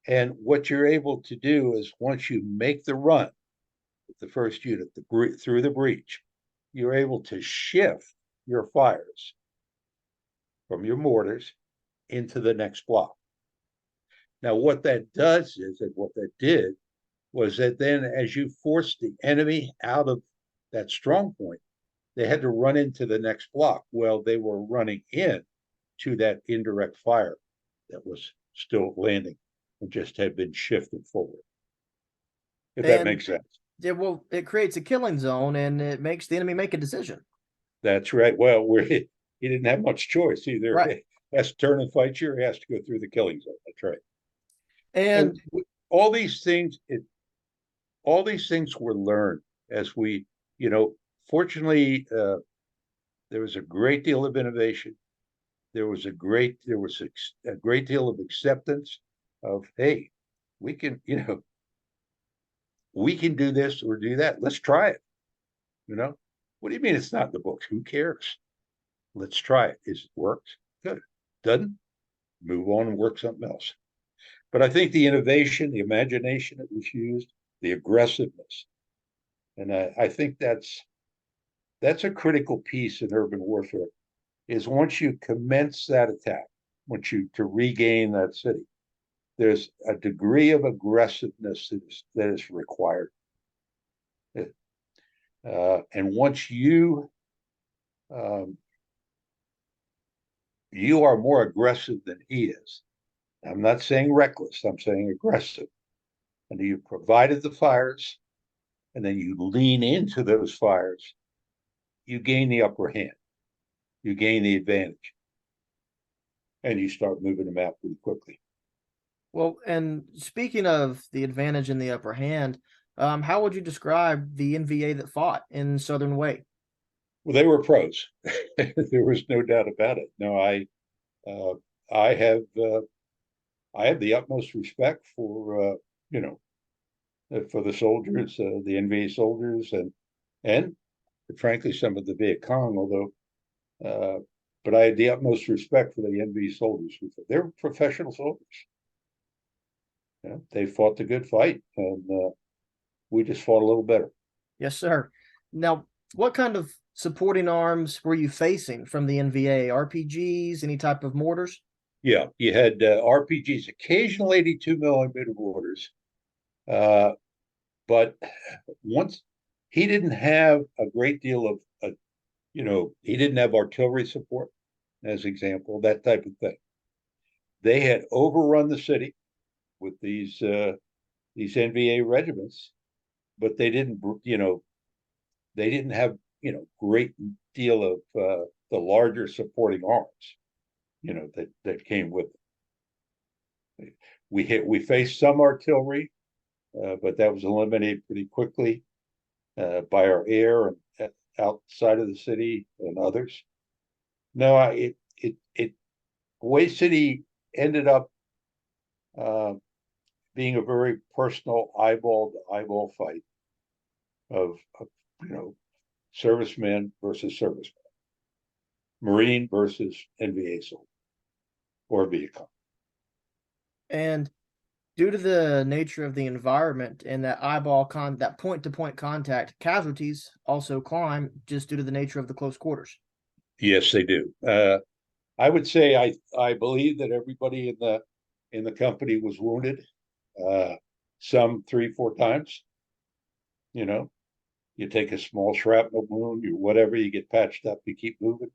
And what you're able to do is once you make the run with the first unit through the breach, you're able to shift your fires from your mortars into the next block. Now, what that does is, and what that did was that then as you forced the enemy out of that strong point, they had to run into the next block. Well, they were running in to that indirect fire that was still landing and just had been shifted forward. If that And makes sense. it creates a killing zone and it makes the enemy make a decision. That's right. Well, he didn't have much choice. Either Right. he has to turn and fight you or he has to go through the killing zone. That's right. And And all these things, all these things were learned as we, you know, fortunately, there was a great deal of innovation. There was a great deal of acceptance of, hey, we can, we can do this or do that. Let's try it. You know, what do you mean it's not in the books? Who cares? Let's try it. Is it works? Good. Doesn't? Move on and work something else. But I think the innovation, the imagination that was used, the aggressiveness, and I think that's a critical piece in urban warfare. Is once you commence that attack, once you to regain that city, there's a degree of aggressiveness that is required. And once um, you are more aggressive than he is, I'm not saying reckless, I'm saying aggressive. And you provided the fires, and then you lean into those fires, you gain the upper hand, you gain the advantage, and you start moving them out pretty quickly. well, and speaking of the advantage in the upper hand, how would you describe the NVA that fought in Southern Way? Well, they were pros. There was no doubt about it. No, uh, I have I have the utmost respect for you know for the soldiers, the NVA soldiers, and frankly some of the Viet Cong. Although, uh, but I had the utmost respect for the NVA soldiers. They're professional soldiers. Yeah, they fought the good fight, and we just fought a little better. Yes, sir. Now, what kind of supporting arms were you facing from the NVA? RPGs, any type of mortars? Yeah, you had RPGs, occasional 82 millimeter mortars, uh, but once he didn't have a great deal of, he didn't have artillery support, as example, that type of thing. They had overrun the city with these NVA regiments, but they didn't have great deal of the larger supporting arms, that came with it. We faced some artillery, but that was eliminated pretty quickly by our air and outside of the city and others. No, it Way City ended up uh, being a very personal eyeball to eyeball fight of you know serviceman versus serviceman, Marine versus NVA soldier or vehicle. And due to the nature of the environment and that point to point contact, casualties also climb just due to the nature of the close quarters. Yes, they do. I would say I believe that everybody in the company was wounded, uh, some 3 4 times. You know, you take a small shrapnel wound, you whatever, you get patched up, you keep moving.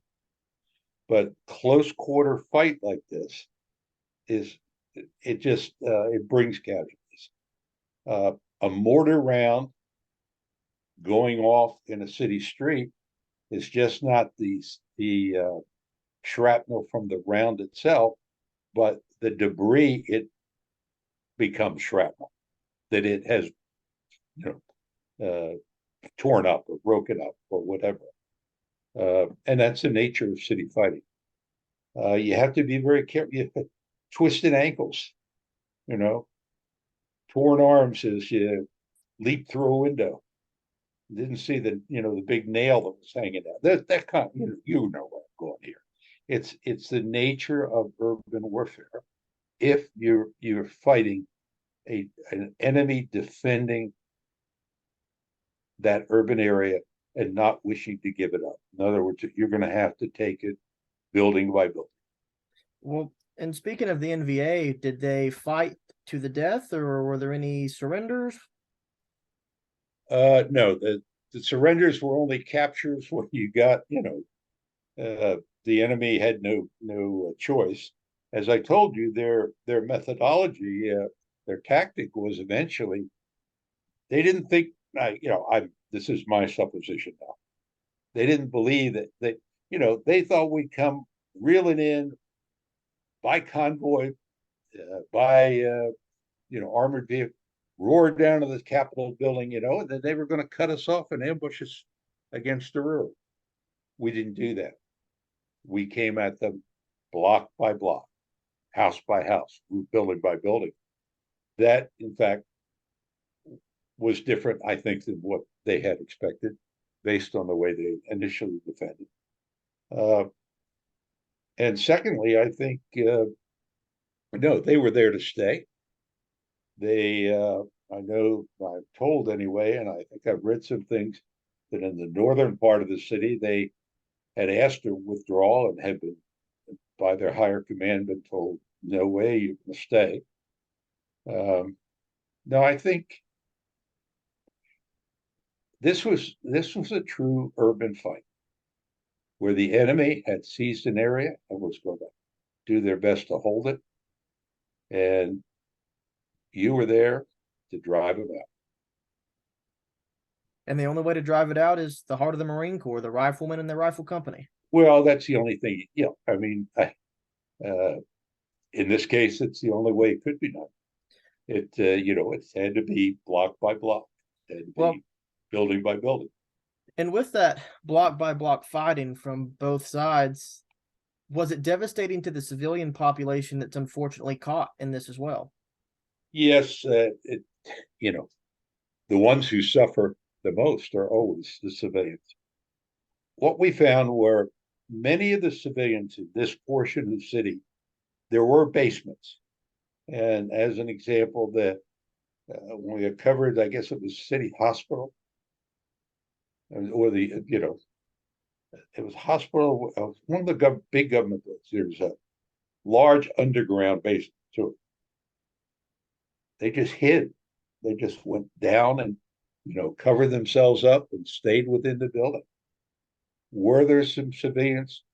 But close quarter fight like this is it just it brings casualties. Uh, a mortar round going off in a city street is just not the shrapnel from the round itself, but the debris it becomes shrapnel that it has you torn up or broken up or whatever. And that's the nature of city fighting. You have to be very careful. Twisted ankles, you know, torn arms as you leaped through a window. Didn't see the big nail that was hanging out. That kind of, where I'm going here. It's the nature of urban warfare. If you're fighting an enemy defending that urban area and not wishing to give it up. In other words, you're going to have to take it building by building. Well, and speaking of the NVA, did they fight to the death, or were there any surrenders? No, the surrenders were only captures where you got, the enemy had no choice. As I told you, their methodology, their tactic was eventually they didn't think, I this is my supposition now. They didn't believe that they thought we'd come reeling in by convoy, by armored vehicle, roar down to the Capitol building, and that they were going to cut us off and ambush us against the river. We didn't do that. We came at them block by block, house by house, building by building. That, in fact, was different, I think, than what they had expected based on the way they initially defended. And secondly, I think, no, they were there to stay. They, I know, I'm told anyway, and I think I've read some things that in the northern part of the city, they had asked to withdraw and had been, by their higher command, been told, no way, you can stay. No, I think this was a true urban fight where the enemy had seized an area and was going to do their best to hold it. And you were there to drive them out. And the only way to drive it out is the heart of the Marine Corps, the riflemen and the rifle company. Well, that's the only thing, I mean, in this case, it's the only way it could be done. It had to be block by block, it had to Well, be building by building. and with that block by block fighting from both sides, was it devastating to the civilian population that's unfortunately caught in this as well? Yes, the ones who suffer the most are always the civilians. What we found were many of the civilians in this portion of the city, there were basements. And as an example, when we had covered, I guess it was City Hospital, or it was hospital, one of the big government buildings. There's a large underground basement to it. They just hid. They just went down and, covered themselves up and stayed within the building. Were there some civilians,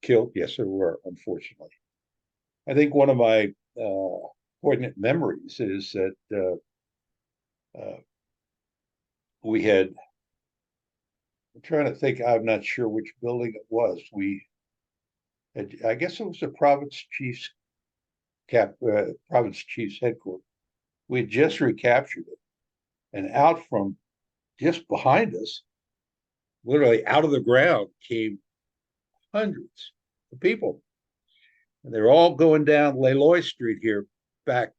killed? Yes, there were, unfortunately. I think one of my poignant memories is that we had, I'm trying to think, I'm not sure which building it was. I guess it was the province chief's headquarters. We had just recaptured it, and out from just behind us, literally out of the ground, came hundreds of people, and they're all going down Leloy Street here back.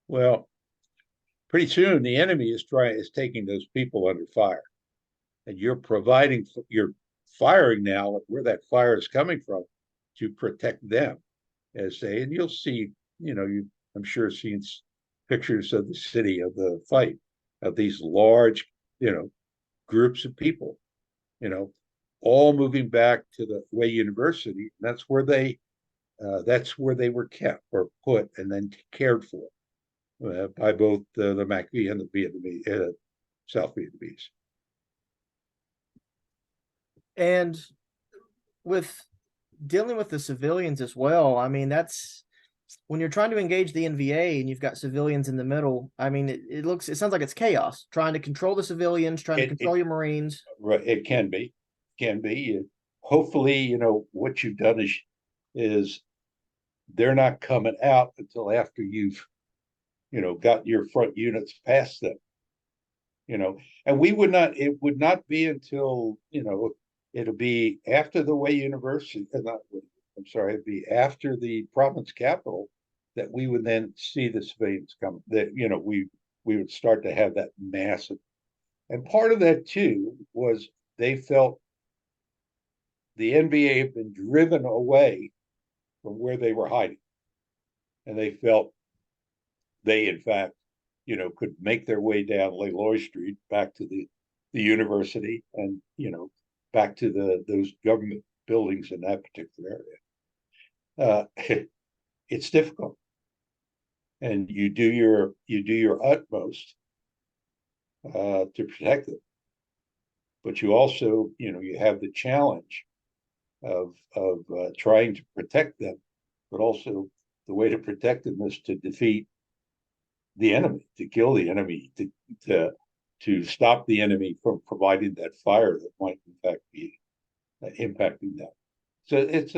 Well, pretty soon the enemy is taking those people under fire, and you're firing now where that fire is coming from to protect them, and you'll see, I'm sure seen pictures of the city of the fight of these large, groups of people, all moving back to the Way University. That's where they were kept or put and then cared for by both the MACV and the Vietnamese, South Vietnamese. And with dealing with the civilians as well, I mean, that's when you're trying to engage the NVA and you've got civilians in the middle. I mean, it sounds like it's chaos trying to control the civilians, trying to control your Marines. Right, it can be. Hopefully, what you've done is they're not coming out until after you've, got your front units past them. And it would not be until, it'll be after the Way University, it'd be after the province capital that we would then see the civilians come. That we would start to have that massive, and part of that too was they felt the NBA had been driven away from where they were hiding, and they felt they, in fact, could make their way down Leloy Street back to the university, and back to those government buildings in that particular area. It's difficult, and you do your utmost to protect them, but you also you have the challenge of trying to protect them, but also the way to protect them is to defeat the enemy, to kill the enemy, to stop the enemy from providing that fire that might in fact be impacting them. So it's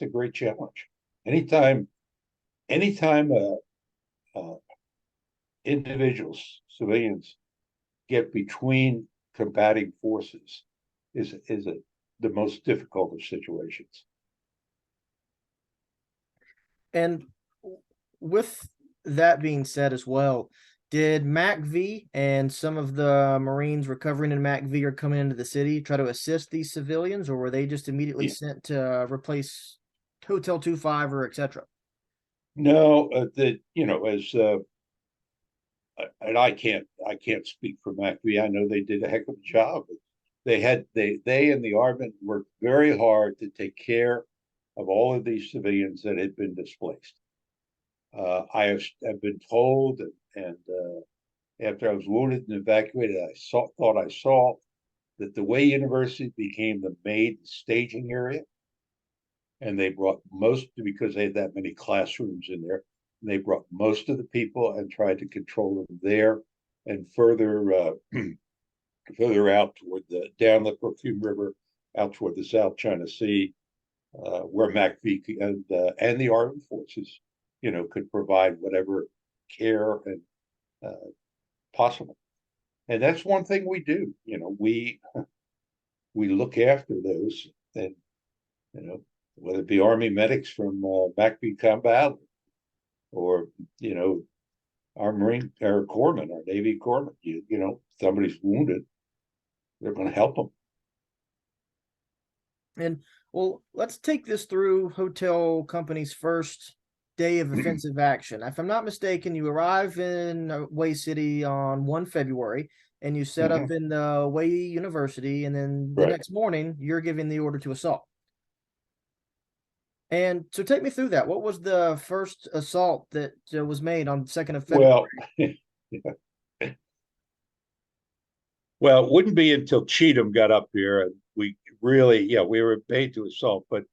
a great challenge. Anytime individuals, civilians, get between combating forces the most difficult of situations. And with that being said as well, did MACV and some of the Marines recovering in MACV or coming into the city try to assist these civilians, or were they just immediately Yeah. sent to replace Hotel 25 or etc.? No, as and I can't speak for MACV. I know they did a heck of a job. They and the Army worked very hard to take care of all of these civilians that had been displaced. I have been told, and after I was wounded and evacuated, thought I saw that the way university became the main staging area, and they brought most, because they had that many classrooms in there, and they brought most of the people and tried to control them there, and further out toward down the Perfume River, out toward the South China Sea, where MACV and the armed forces, could provide whatever care and possible. And that's one thing we do. We look after those, and whether it be Army medics from MACV combat, or our Marine, our corpsmen, our Navy corpsmen. Somebody's wounded, they're going to help them. And well, let's take this through Hotel Company's first day of offensive action. If I'm not mistaken, you arrive in Way City on 1 February and you set up in the Way University, and then the Right. next morning you're giving the order to assault. And so take me through that. What was the first assault that was made on the 2nd of February? Well, well, it wouldn't be until Cheatham got up here, and we really, we were made to assault. But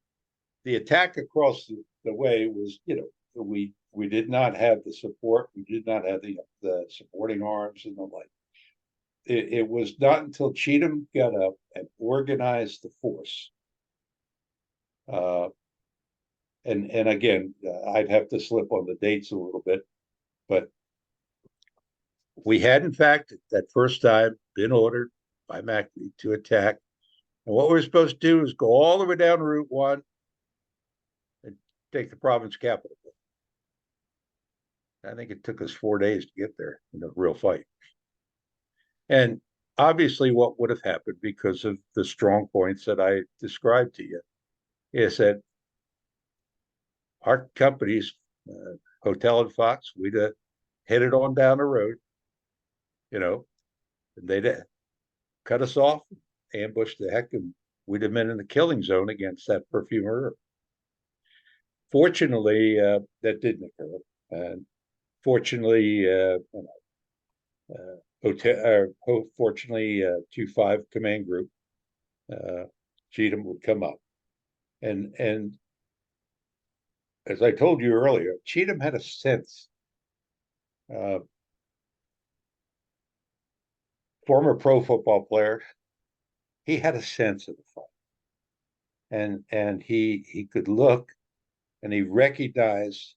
the attack across the way was, we did not have the support. We did not have the supporting arms and the like. It was not until Cheatham got up and organized the force. And again, I'd have to slip on the dates a little bit, but we had, in fact, that first time been ordered by MACV to attack. And what we were supposed to do is go all the way down Route 1 and take the province capital. I think it took us 4 days to get there in a real fight. And obviously, what would have happened, because of the strong points that I described to you, is that our companies, Hotel and Fox, we'd have headed on down the road, and they'd cut us off, ambushed the heck, and we'd have been in the killing zone against that perfumer. Fortunately, that didn't occur. And fortunately, fortunately, 2-5 command group, Cheatham would come up. And as I told you earlier, Cheatham had a sense. Former pro football player, he had a sense of the fight, and he could look, and he recognized,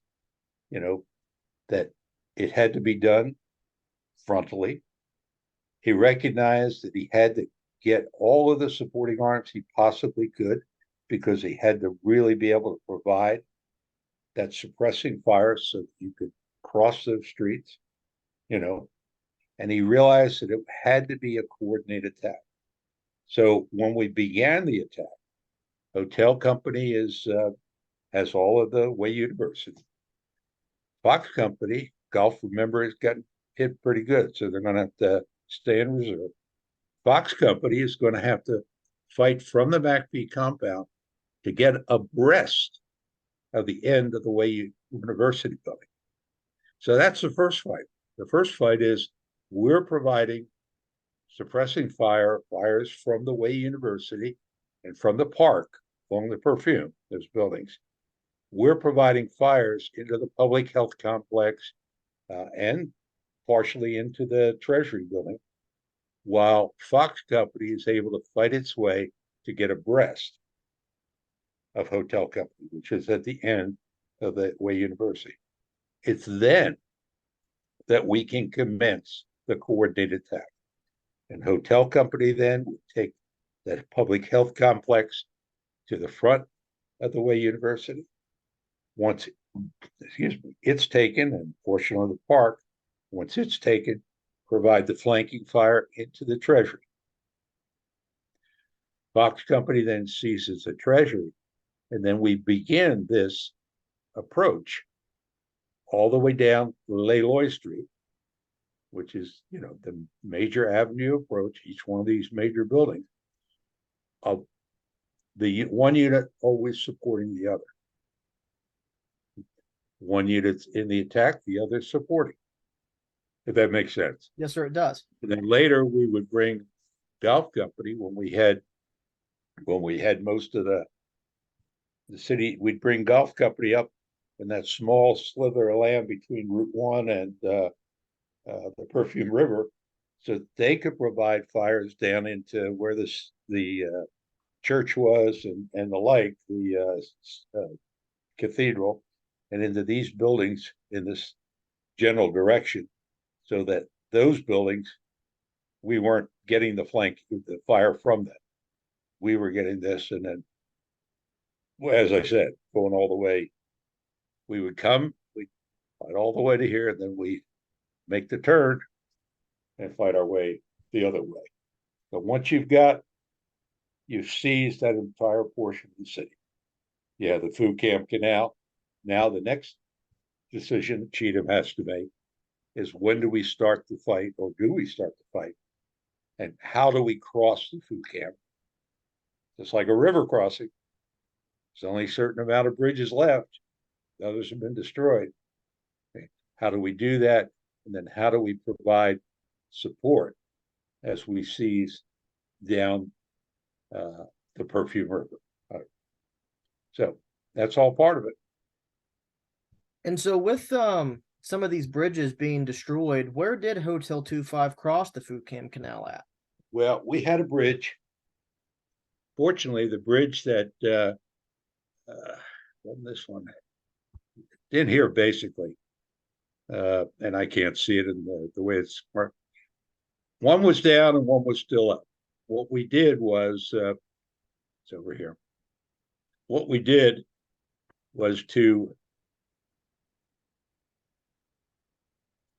that it had to be done frontally. He recognized that he had to get all of the supporting arms he possibly could, because he had to really be able to provide that's suppressing fire so that you could cross those streets, you know, and he realized that it had to be a coordinated attack. So when we began the attack, hotel company has all of the Way University. Fox Company, Gulf, remember, has gotten hit pretty good, so they're going to have to stay in reserve. Fox Company is going to have to fight from the McPhee compound to get abreast of the end of the Way University building. So that's the first fight. The first fight is we're providing suppressing fires from the Way University and from the park along the Perfume, those buildings. We're providing fires into the public health complex and partially into the Treasury building, while Fox Company is able to fight its way to get abreast of Hotel Company, which is at the end of the Way University. It's then that we can commence the coordinated attack. And Hotel Company then would take that public health complex to the front of the Way University. Once, it's taken, and a portion of the park, once it's taken, provide the flanking fire into the Treasury. Fox Company then seizes the Treasury, and then we begin this approach all the way down Leloy Street, which is, the major avenue approach, each one of these major buildings, of the one unit always supporting the other. One unit's in the attack, the other supporting, if that makes sense. Yes, sir, it does. And then later we would bring Golf Company when we had most of the city, we'd bring Golf Company up in that small slither of land between Route 1 and the Perfume River, so they could provide fires down into where the church was and the like, the cathedral, and into these buildings in this general direction, so that those buildings, we weren't getting the fire from them. We were getting this, and then, as I said, going all the way, we would fight all the way to here, and then we make the turn and fight our way the other way. But once you've seized that entire portion of the city. Yeah, the Hue Canal. Now the next decision Cheatham has to make is, when do we start the fight, or do we start the fight? And how do we cross the Hue Canal? Just like a river crossing, there's only a certain amount of bridges left. The others have been destroyed. Okay. How do we do that? And then how do we provide support as we seize down the Perfume River? So that's all part of it. And so with some of these bridges being destroyed, where did Hotel 25 cross the Hue Canal at? Well, we had a bridge. Fortunately, the bridge that this one in here, basically, and I can't see it in the way it's marked. One was down and one was still up. What we did was, it's over here. What we did was to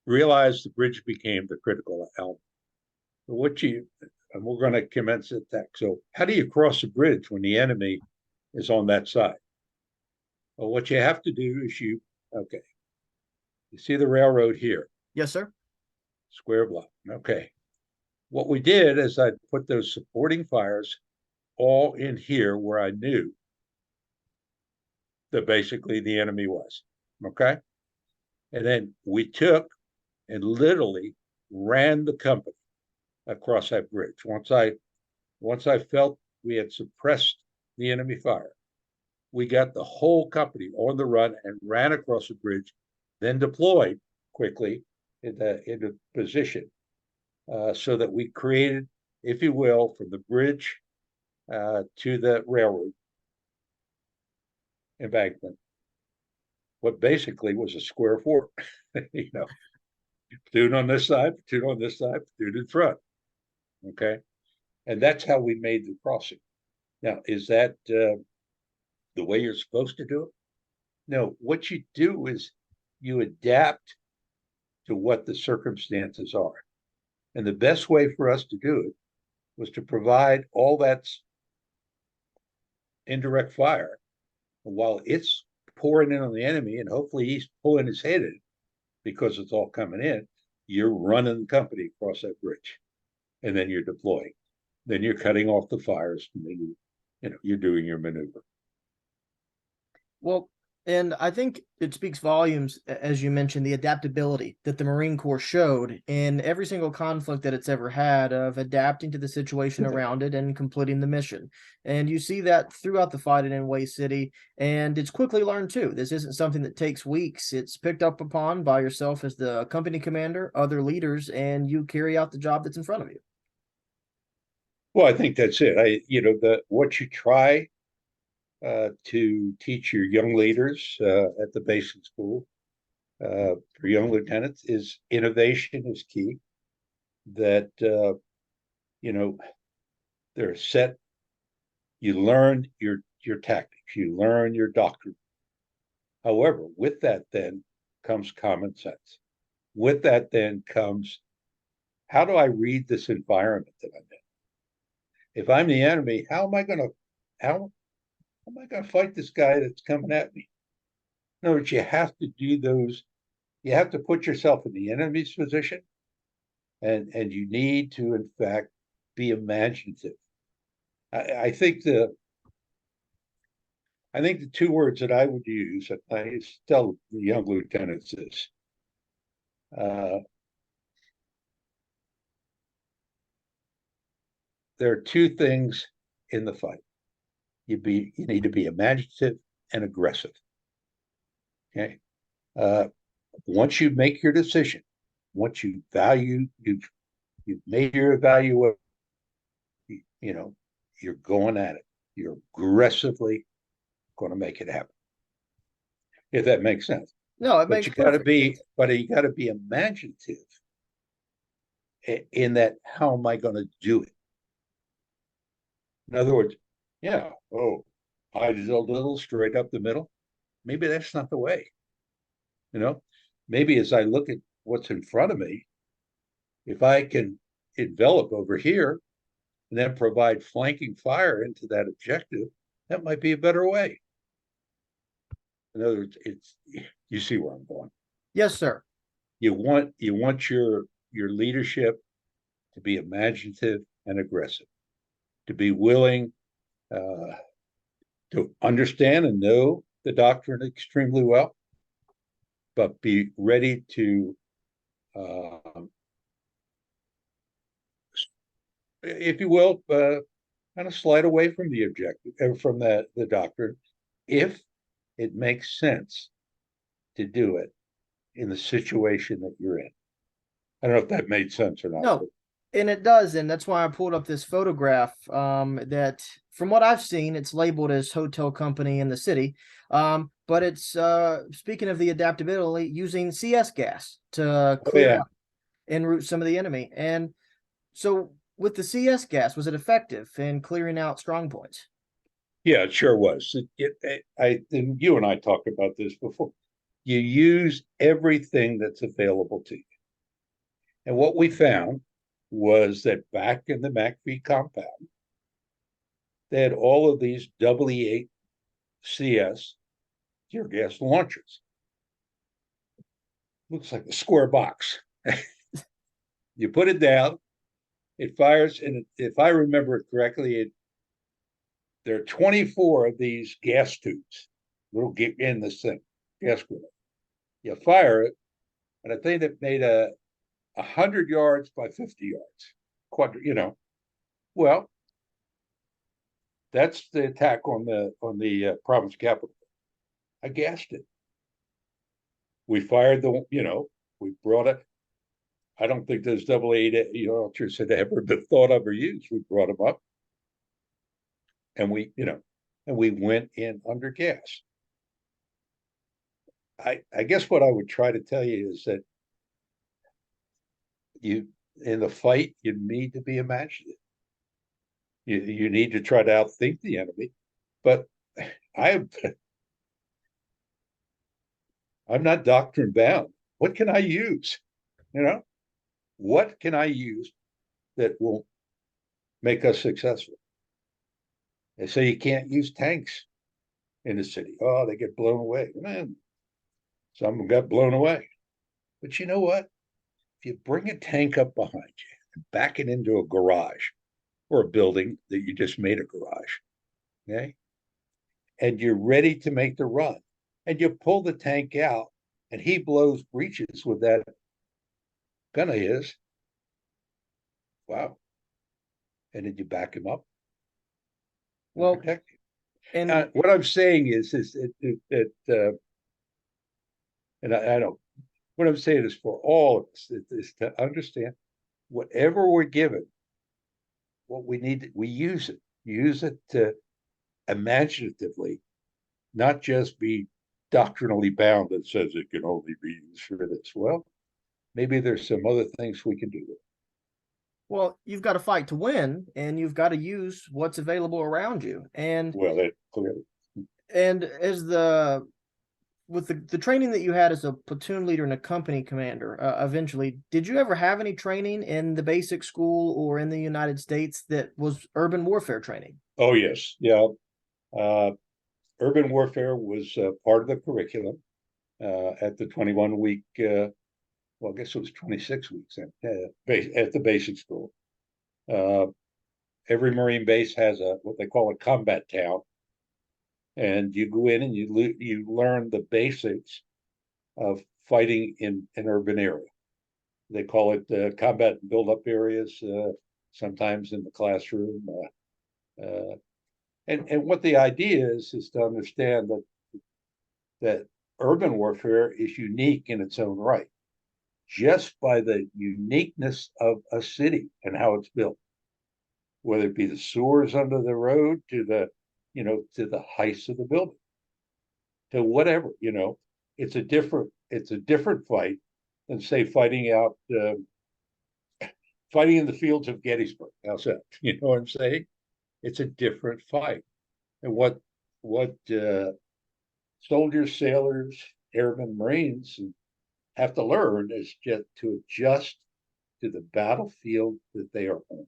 realize the bridge became the critical element. And we're going to commence attack. So how do you cross a bridge when the enemy is on that side? Well, what you have to do is you see the railroad here? Yes, sir. Square block. Okay. What we did is I put those supporting fires all in here where I knew that basically the enemy was. Okay. And then we took and literally ran the company across that bridge. Once I felt we had suppressed the enemy fire, we got the whole company on the run and ran across the bridge, then deployed quickly into position, so that we created, if you will, from the bridge to the railroad embankment, what basically was a square fort. Platoon on this side, platoon on this side, platoon in front. Okay. And that's how we made the crossing. Now, is that the way you're supposed to do it? No, what you do is you adapt to what the circumstances are. And the best way for us to do it was to provide all that indirect fire while it's pouring in on the enemy, and hopefully he's pulling his head in because it's all coming in. You're running the company across that bridge, and then you're deploying. Then you're cutting off the fires, and then you're doing your maneuver. Well, and I think it speaks volumes, as you mentioned, the adaptability that the Marine Corps showed in every single conflict that it's ever had of adapting to the situation around it and completing the mission. And you see that throughout the fight in Way City, and it's quickly learned too. This isn't something that takes weeks. It's picked up upon by yourself as the company commander, other leaders, and you carry out the job that's in front of you. Well, I think that's it. The what you try to teach your young leaders at the basic school for young lieutenants is innovation is key. That you know they're set. You learn your tactics. You learn your doctrine. However, with that then comes common sense. With that then comes how do I read this environment that I'm in? If I'm the enemy, how am I going to fight this guy that's coming at me? In other words, you have to do those. You have to put yourself in the enemy's position, and you need to, in fact, be imaginative. I think the two words that I would use, and I tell the young lieutenants this: uh, there are two things in the fight. You need to be imaginative and aggressive. Okay. Uh, Once you make your decision, once you've made your evaluation, you know, you're going at it. You're aggressively going to make it happen. If that makes sense. No, it But makes perfect sense. you got to be imaginative in that. How am I going to do it? In other words, yeah, oh, I just a little straight up the middle. Maybe that's not the way. You know, maybe as I look at what's in front of me, if I can envelop over here and then provide flanking fire into that objective, that might be a better way. In other words, it's you see where I'm going. Yes, sir. You want your leadership to be imaginative and aggressive, to be willing uh, to understand and know the doctrine extremely well, but be ready to, if you will, kind of slide away from the objective, from the doctrine, if it makes sense to do it in the situation that you're in. I don't know if that made sense or not. No, and it does, and that's why I pulled up this photograph. That from what I've seen, it's labeled as hotel company in the city. But it's speaking of the adaptability, using CS gas to Oh clear yeah, out en route some of the enemy. And so, with the CS gas, was it effective in clearing out strong points? yeah, it sure was. And you and I talked about this before. You use everything that's available to you. And what we found was that back in the McPhee compound, they had all of these WE8 CS tear gas launchers. Looks like a square box. You put it down, it fires, and if I remember it correctly, there are 24 of these gas tubes. Little get in this thing, gas grenade. You fire it, and I think it made 100 yards by 50 yards. Well, that's the attack on the province capital. I gassed it. We fired we brought it. I don't think those double 8 launchers had ever been thought of or used. We brought them up, and we went in under gas. I guess what I would try to tell you is that you in the fight you need to be imaginative. You need to try to outthink the enemy. But I I'm not doctrine bound. What can I use? You know, what can I use that will make us successful? They say you can't use tanks in the city. Oh, they get blown away. Man, some of them got blown away. But you know what? If you bring a tank up behind you and back it into a garage or a building that you just made a garage, okay, and you're ready to make the run, and you pull the tank out, and he blows breaches with that gun of his, wow. And then you back him up and Well, protect him. and What I'm saying is and I don't, what I'm saying is for all of us, is to understand whatever we're given, what we need, we use it to imaginatively, not just be doctrinally bound that says it can only be used for this. Well, maybe there's some other things we can do with it. well, you've got to fight to win, and you've got to use what's available around you. Well, that clearly. And as the with the training that you had as a platoon leader and a company commander, eventually, did you ever have any training in the basic school or in the United States that was urban warfare training? Oh, yes. Yeah. Uh, Urban warfare was part of the curriculum at the 21 week, well, I guess it was 26 weeks at the basic school. Uh, every Marine base has what they call a combat town, and you go in and you learn the basics of fighting in an urban area. They call it combat build-up areas, sometimes in the classroom. And what the idea is to understand that urban warfare is unique in its own right, just by the uniqueness of a city and how it's built, whether it be the sewers under the road to to the heights of the building, to whatever, it's a different fight than say fighting in the fields of Gettysburg. How's that? You know what I'm saying? It's a different fight. And what soldiers, sailors, airmen, Marines have to learn is just to adjust to the battlefield that they are on.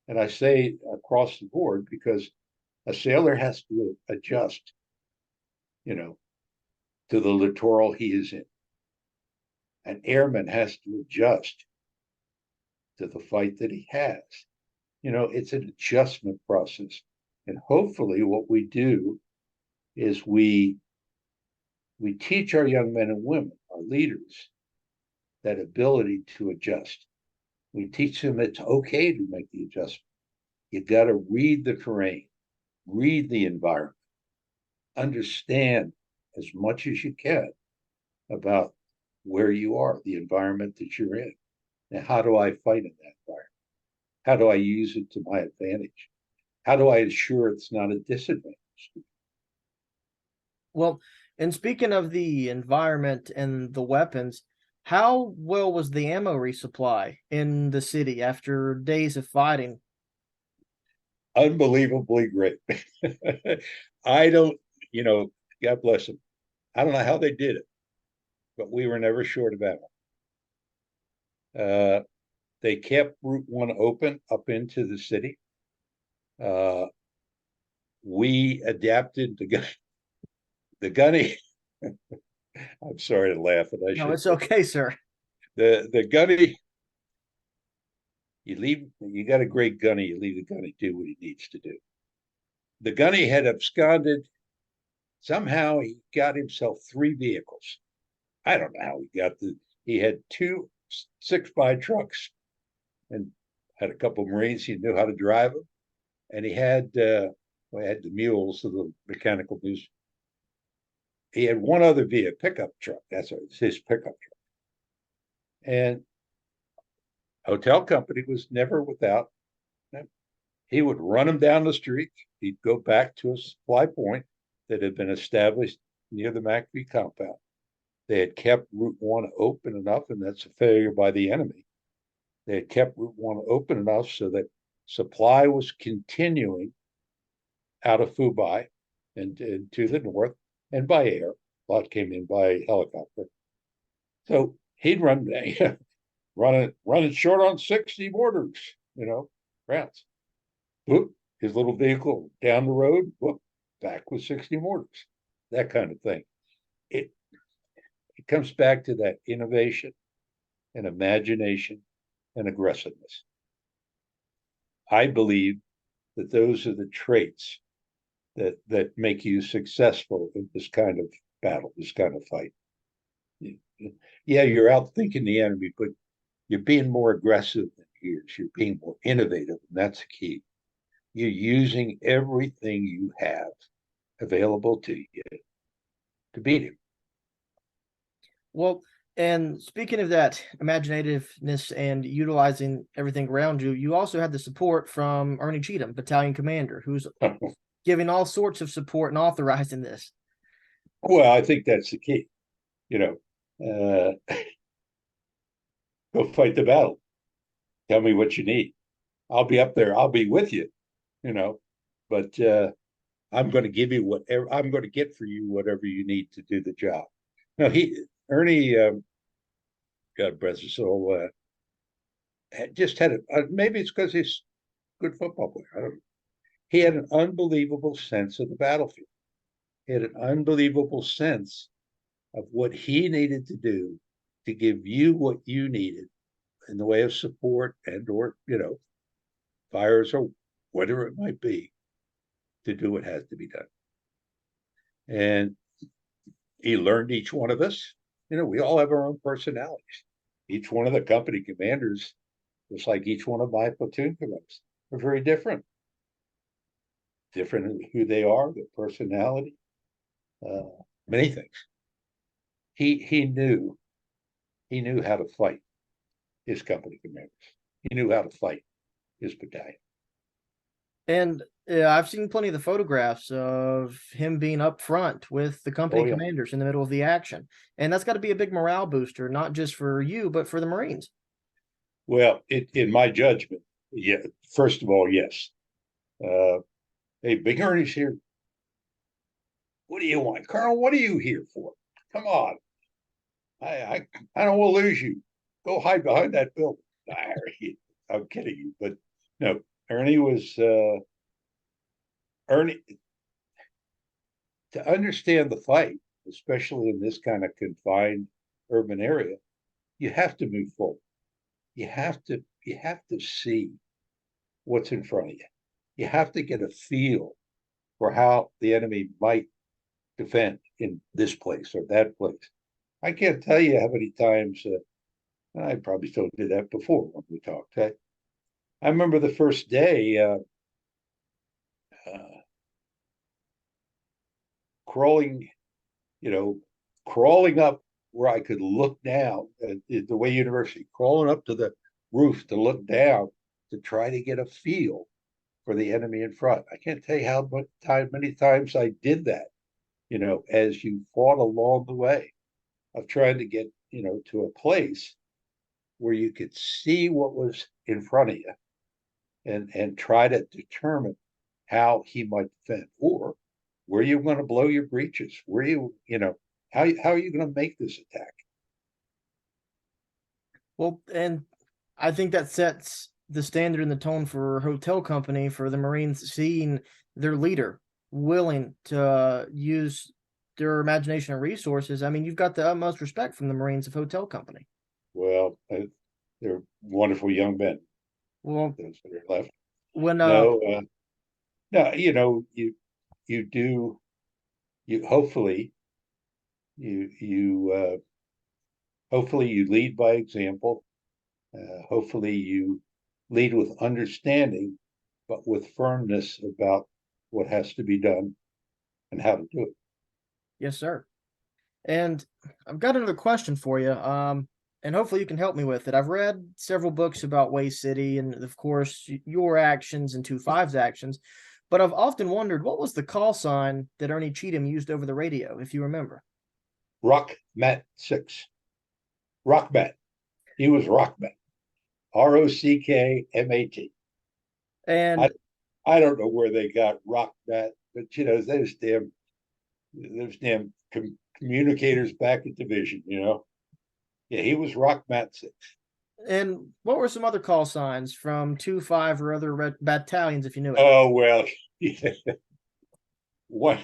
And I say across the board because a sailor has to adjust, you know, to the littoral he is in. An airman has to adjust to the fight that he has. It's an adjustment process. And hopefully what we do is we teach our young men and women, our leaders, that ability to adjust. We teach them it's okay to make the adjustment. You got to read the terrain, read the environment, understand as much as you can about where you are, the environment that you're in. Now, how do I fight in that environment? How do I use it to my advantage? How do I ensure it's not a disadvantage? Well, and speaking of the environment and the weapons, how well was the ammo resupply in the city after days of fighting? Unbelievably great. I don't, you know, God bless them. I don't know how they did it, but we were never short of ammo. They kept Route 1 open up into the city. Uh, we adapted the gunny. I'm sorry to laugh, but I No, should. it's okay, sir. The gunny. You got a great gunny. You leave the gunny do what he needs to do. The gunny had absconded. Somehow he got himself three vehicles. I don't know how he got the. He had two 6x trucks and had a couple of Marines. He knew how to drive them, and he had the mules, so the mechanical mules. He had one other vehicle, pickup truck. That's his pickup truck. And hotel company was never without. He would run them down the street. He'd go back to a supply point that had been established near the McVie compound. They had kept Route 1 open enough, and that's a failure by the enemy. They had kept Route 1 open enough so that supply was continuing out of Fubai and to the north and by air. A lot came in by helicopter. So he'd running short on 60 mortars, rounds. Whoop, his little vehicle down the road, whoop, back with 60 mortars, that kind of thing. It it comes back to that innovation and imagination and aggressiveness. I believe that those are the traits that make you successful in this kind of battle, this kind of fight. Yeah, you're out thinking the enemy, but you're being more aggressive than he is. You're being more innovative, and that's the key. You're using everything you have available to you to beat him. Well, and speaking of that imaginativeness and utilizing everything around you, you also had the support from Ernie Cheatham, battalion commander, who's giving all sorts of support and authorizing this. Well, I think that's the key. You know, go fight the battle. Tell me what you need. I'll be up there. I'll be with you. You know, but I'm going to give you whatever I'm going to get for you, whatever you need to do the job. No, Ernie, God bless his soul, just had maybe it's because he's a good football player. I don't know. He had an unbelievable sense of the battlefield. He had an unbelievable sense of what he needed to do to give you what you needed in the way of support and or fires or whatever it might be to do what has to be done. And he learned each one of us. We all have our own personalities. Each one of the company commanders, just like each one of my platoon commanders, are very different. Different in who they are, their personality, many things. He knew how to fight his company commanders. He knew how to fight his battalion. And I've seen plenty of the photographs of him being up front with the company Oh yeah. commanders in the middle of the action. And that's got to be a big morale booster, not just for you, but for the Marines. Well, in my judgment, yeah. First of all, yes. Uh, hey, Big Ernie's here. What do you want, Colonel? What are you here for? Come on. I don't want to lose you. Go hide behind that building. I'm kidding you, but no. Ernie was Ernie to understand the fight, especially in this kind of confined urban area. You have to move forward. You have to see what's in front of you. You have to get a feel for how the enemy might defend in this place or that place. I can't tell you how many times I probably still did that before when we talked. I remember the first day uh, crawling, you know, crawling up where I could look down at the way university, crawling up to the roof to look down to try to get a feel for the enemy in front. I can't tell you how many times I did that, as you fought along the way of trying to get, to a place where you could see what was in front of you and try to determine how he might defend or where you're going to blow your breaches, where how are you going to make this attack? Well, and I think that sets the standard and the tone for hotel company for the Marines seeing their leader willing to use their imagination and resources. I mean, you've got the utmost respect from the Marines of hotel company. Well, they're wonderful young men. Well, Those that are left. when No, no, you do you you hopefully you lead by example. Hopefully you lead with understanding, but with firmness about what has to be done and how to do it. yes, sir. And I've got another question for you. And hopefully you can help me with it. I've read several books about Way City and, of course, your actions and 2-5's actions, but I've often wondered what was the call sign that Ernie Cheatham used over the radio, if you remember. Rock Mat 6. Rock Mat. He was Rock Mat. ROCKMAT. And I I don't know where they got Rock Mat, but those damn communicators back at division, you know. Yeah, he was Rock Matzik. And what were some other call signs from 2-5 or other battalions, if you knew it? Oh well, yeah. one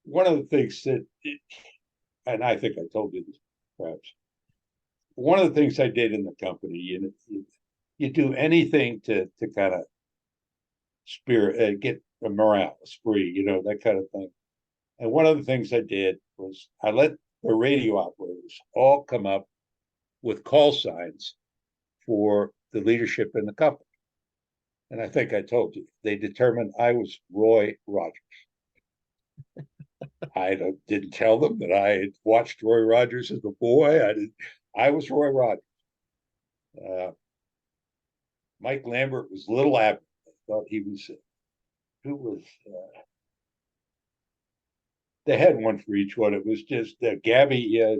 one of the things that, and I think I told you this perhaps. One of the things I did in the company, you do anything to kind of spirit, get a morale, a spree, you know, that kind of thing. And one of the things I did was I let the radio operators all come up with call signs for the leadership in the company. And I think I told you, they determined I was Roy Rogers. I didn't tell them that I had watched Roy Rogers as a boy. I was Roy Rogers. Uh, Mike Lambert was Little Abner. I thought he was, who was, they had one for each one. It was just Gabby,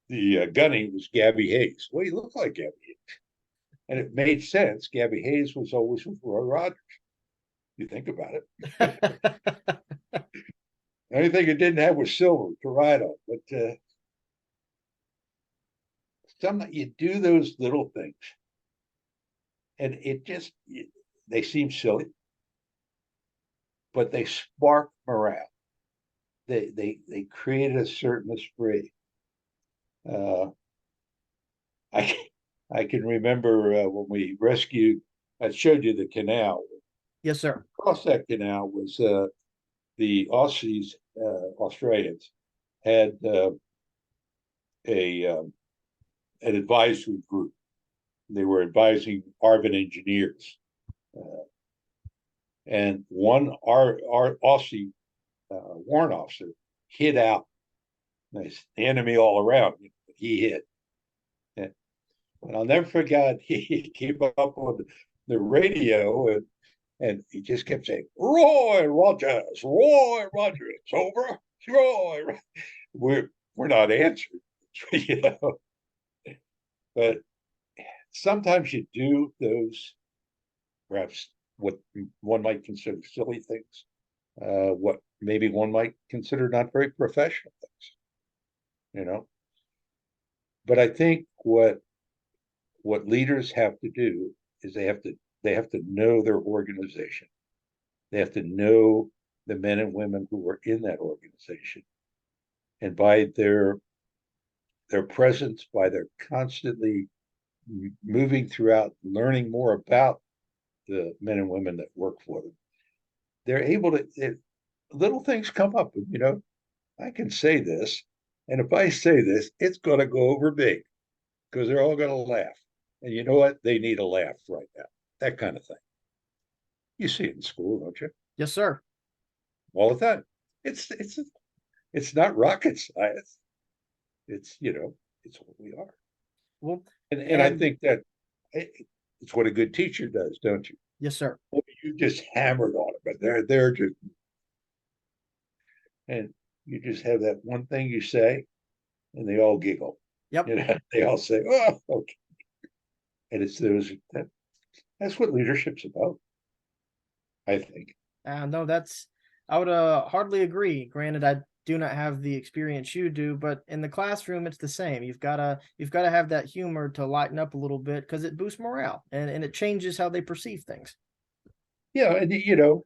the gunny was Gabby Hayes. Well, he looked like Gabby Hayes. And it made sense. Gabby Hayes was always with Roy Rogers. You think about it. The only thing it didn't have was silver to ride on. But some you do those little things, and they seem silly, but they spark morale. They created a certain esprit. Uh, I I can remember when we rescued. I showed you the canal. Yes, sir. Across that canal was the Aussies, Australians had a an advisory group. They were advising ARVN engineers, and our Aussie warrant officer hid out. Nice enemy all around. He hid. And I'll never forget. He came up on the radio and he just kept saying, "Roy Rogers, Roy Rogers, over, Roy." We're not answering, you know. But sometimes you do those, perhaps what one might consider silly things, what maybe one might consider not very professional things, you know. But I think what leaders have to do is they have to know their organization. They have to know the men and women who are in that organization, and by their presence, by their constantly moving throughout, learning more about the men and women that work for them, they're able to. Little things come up, and you know, I can say this, and if I say this, it's going to go over big because they're all going to laugh. And you know what? They need a laugh right now. That kind of thing. You see it in school, don't you? Yes, sir. All the time. It's it's it's not rocket science. It's it's what we are. Well, And I and think that it's what a good teacher does, don't you? yes, sir. Well, you just hammered on it, but they're just, and you just have that one thing you say, and they all giggle. Yep. You know, they all say, "Oh, okay." And it's those that's what leadership's about, I think. No, I would hardly agree. Granted, I do not have the experience you do, but in the classroom, it's the same. You've got to have that humor to lighten up a little bit because it boosts morale and it changes how they perceive things. Yeah, and you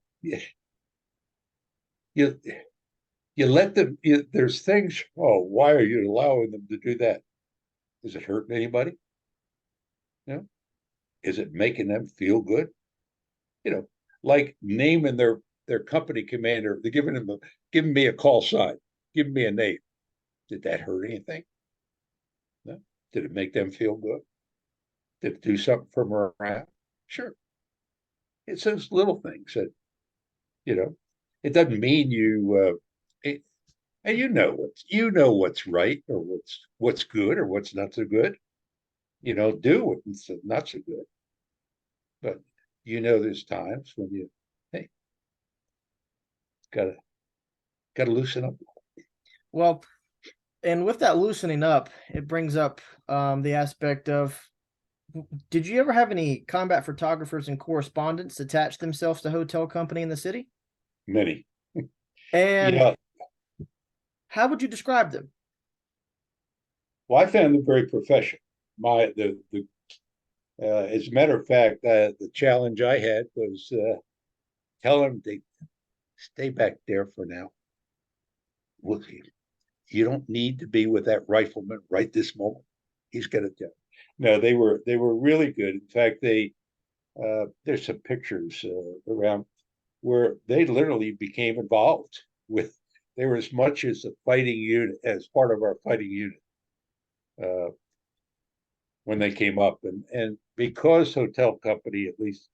you let them. There's things. Oh, why are you allowing them to do that? Is it hurting anybody? You know, is it making them feel good? You know, like naming their company commander. They're giving me a call sign, giving me a name. Did that hurt anything? No. Did it make them feel good? Did it do something for morale? Sure. It's those little things that you know. It doesn't mean and you know what's right or what's good or what's not so good. Do what's not so good. But there's times when hey, gotta gotta loosen up. Well, and with that loosening up, it brings up the aspect of did you ever have any combat photographers and correspondents attach themselves to hotel company in the city? Many. And Yeah, How would you describe them? Well, I found them very professional. My the As a matter of fact, the challenge I had was tell them to stay back there for now. Look, you don't need to be with that rifleman right this moment. He's going to tell. No, they were really good. In fact, they there's some pictures around where they literally became involved with. They were as much as a fighting unit as part of our fighting unit uh, when they came up, and because hotel company, at least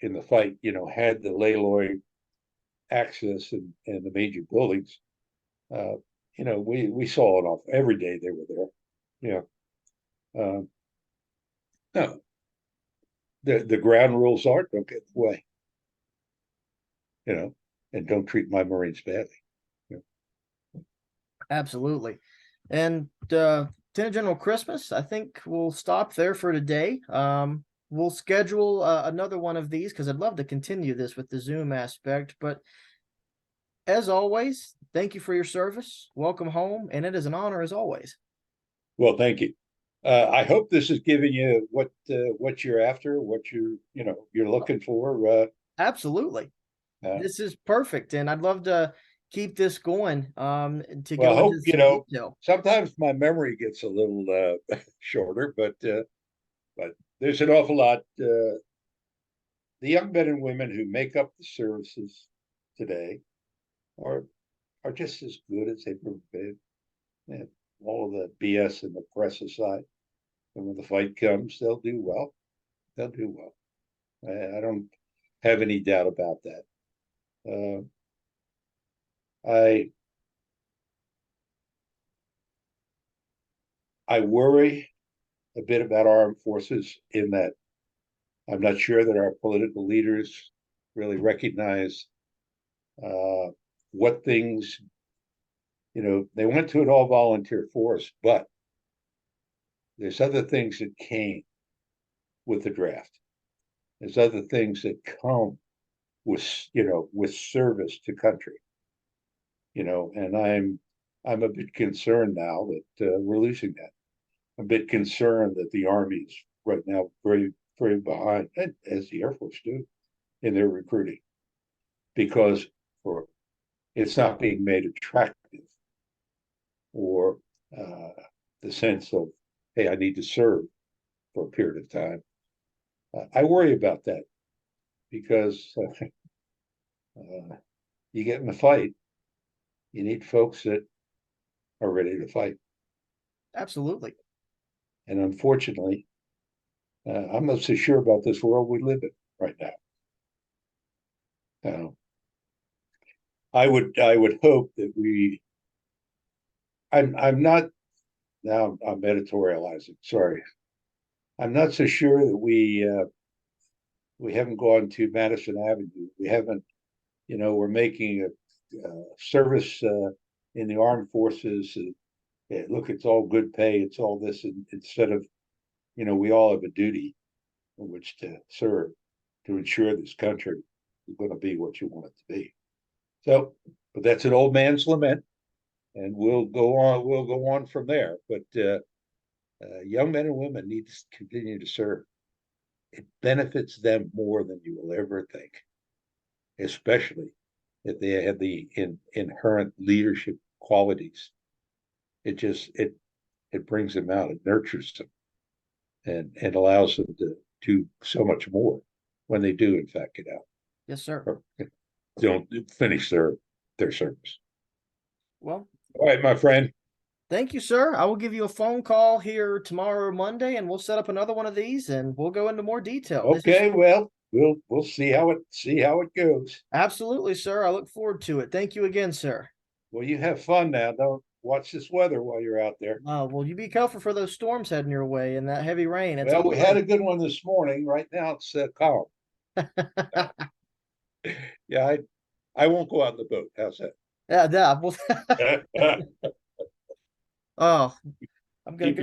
in the fight, had the Layloy access and the major buildings. Uh, we saw it off every day they were there. Yeah. No, the ground rules are don't get in the way, you know, and don't treat my Marines badly. You Absolutely. And Lieutenant General Christmas, I think we'll stop there for today. We'll schedule another one of these because I'd love to continue this with the Zoom aspect. But as always, thank you for your service. Welcome home, and it is an honor as always. Well, thank you. I hope this is giving you what you're after, what you're looking for. Absolutely. Uh, This is perfect, and I'd love to keep this going to well, I go hope into some detail. sometimes my memory gets a little shorter, but there's an awful lot. The young men and women who make up the services today are are just as good as they've ever been. And all of the BS in the press aside, and when the fight comes, they'll do well. They'll do well. I don't have any doubt about that. Uh, I I worry a bit about our armed forces in that I'm not sure that our political leaders really recognize uh, what things, they went to an all volunteer force, but there's other things that came with the draft. There's other things that come with service to country, and I'm a bit concerned now that we're losing that. I'm a bit concerned that the Army's right now very, very behind, as the Air Force do, in their recruiting because for it's not being made attractive or uh, the sense of, hey, I need to serve for a period of time. I worry about that because you get in a fight, you need folks that are ready to fight. Absolutely. And unfortunately, I'm not so sure about this world we live in right now. Uh, I would hope that I'm not now I'm editorializing. Sorry, I'm not so sure that we haven't gone to Madison Avenue. We haven't, we're making a service in the armed forces. Look, it's all good pay. It's all this, and instead of, we all have a duty in which to serve to ensure this country is going to be what you want it to be. So, but that's an old man's lament, and we'll go on. We'll go on from there. But young men and women need to continue to serve. It benefits them more than you will ever think, especially if they have the inherent leadership qualities. It brings them out. It nurtures them and allows them to do so much more when they do, in fact, get out Yes, sir. or don't finish their service. Well, All right, my friend. thank you, sir. I will give you a phone call here tomorrow or Monday, and we'll set up another one of these, and we'll go into more detail. This is Okay, well, we'll see how it goes. absolutely, sir. I look forward to it. Thank you again, sir. Well, you have fun now. Don't watch this weather while you're out there. Well, you be careful for those storms heading your way and that heavy rain. It's Well, on we the had way. a good one this morning. Right now, it's calm. Yeah, I won't go out in the boat. How's Yeah, yeah. that? Oh, I'm gonna Keep go. your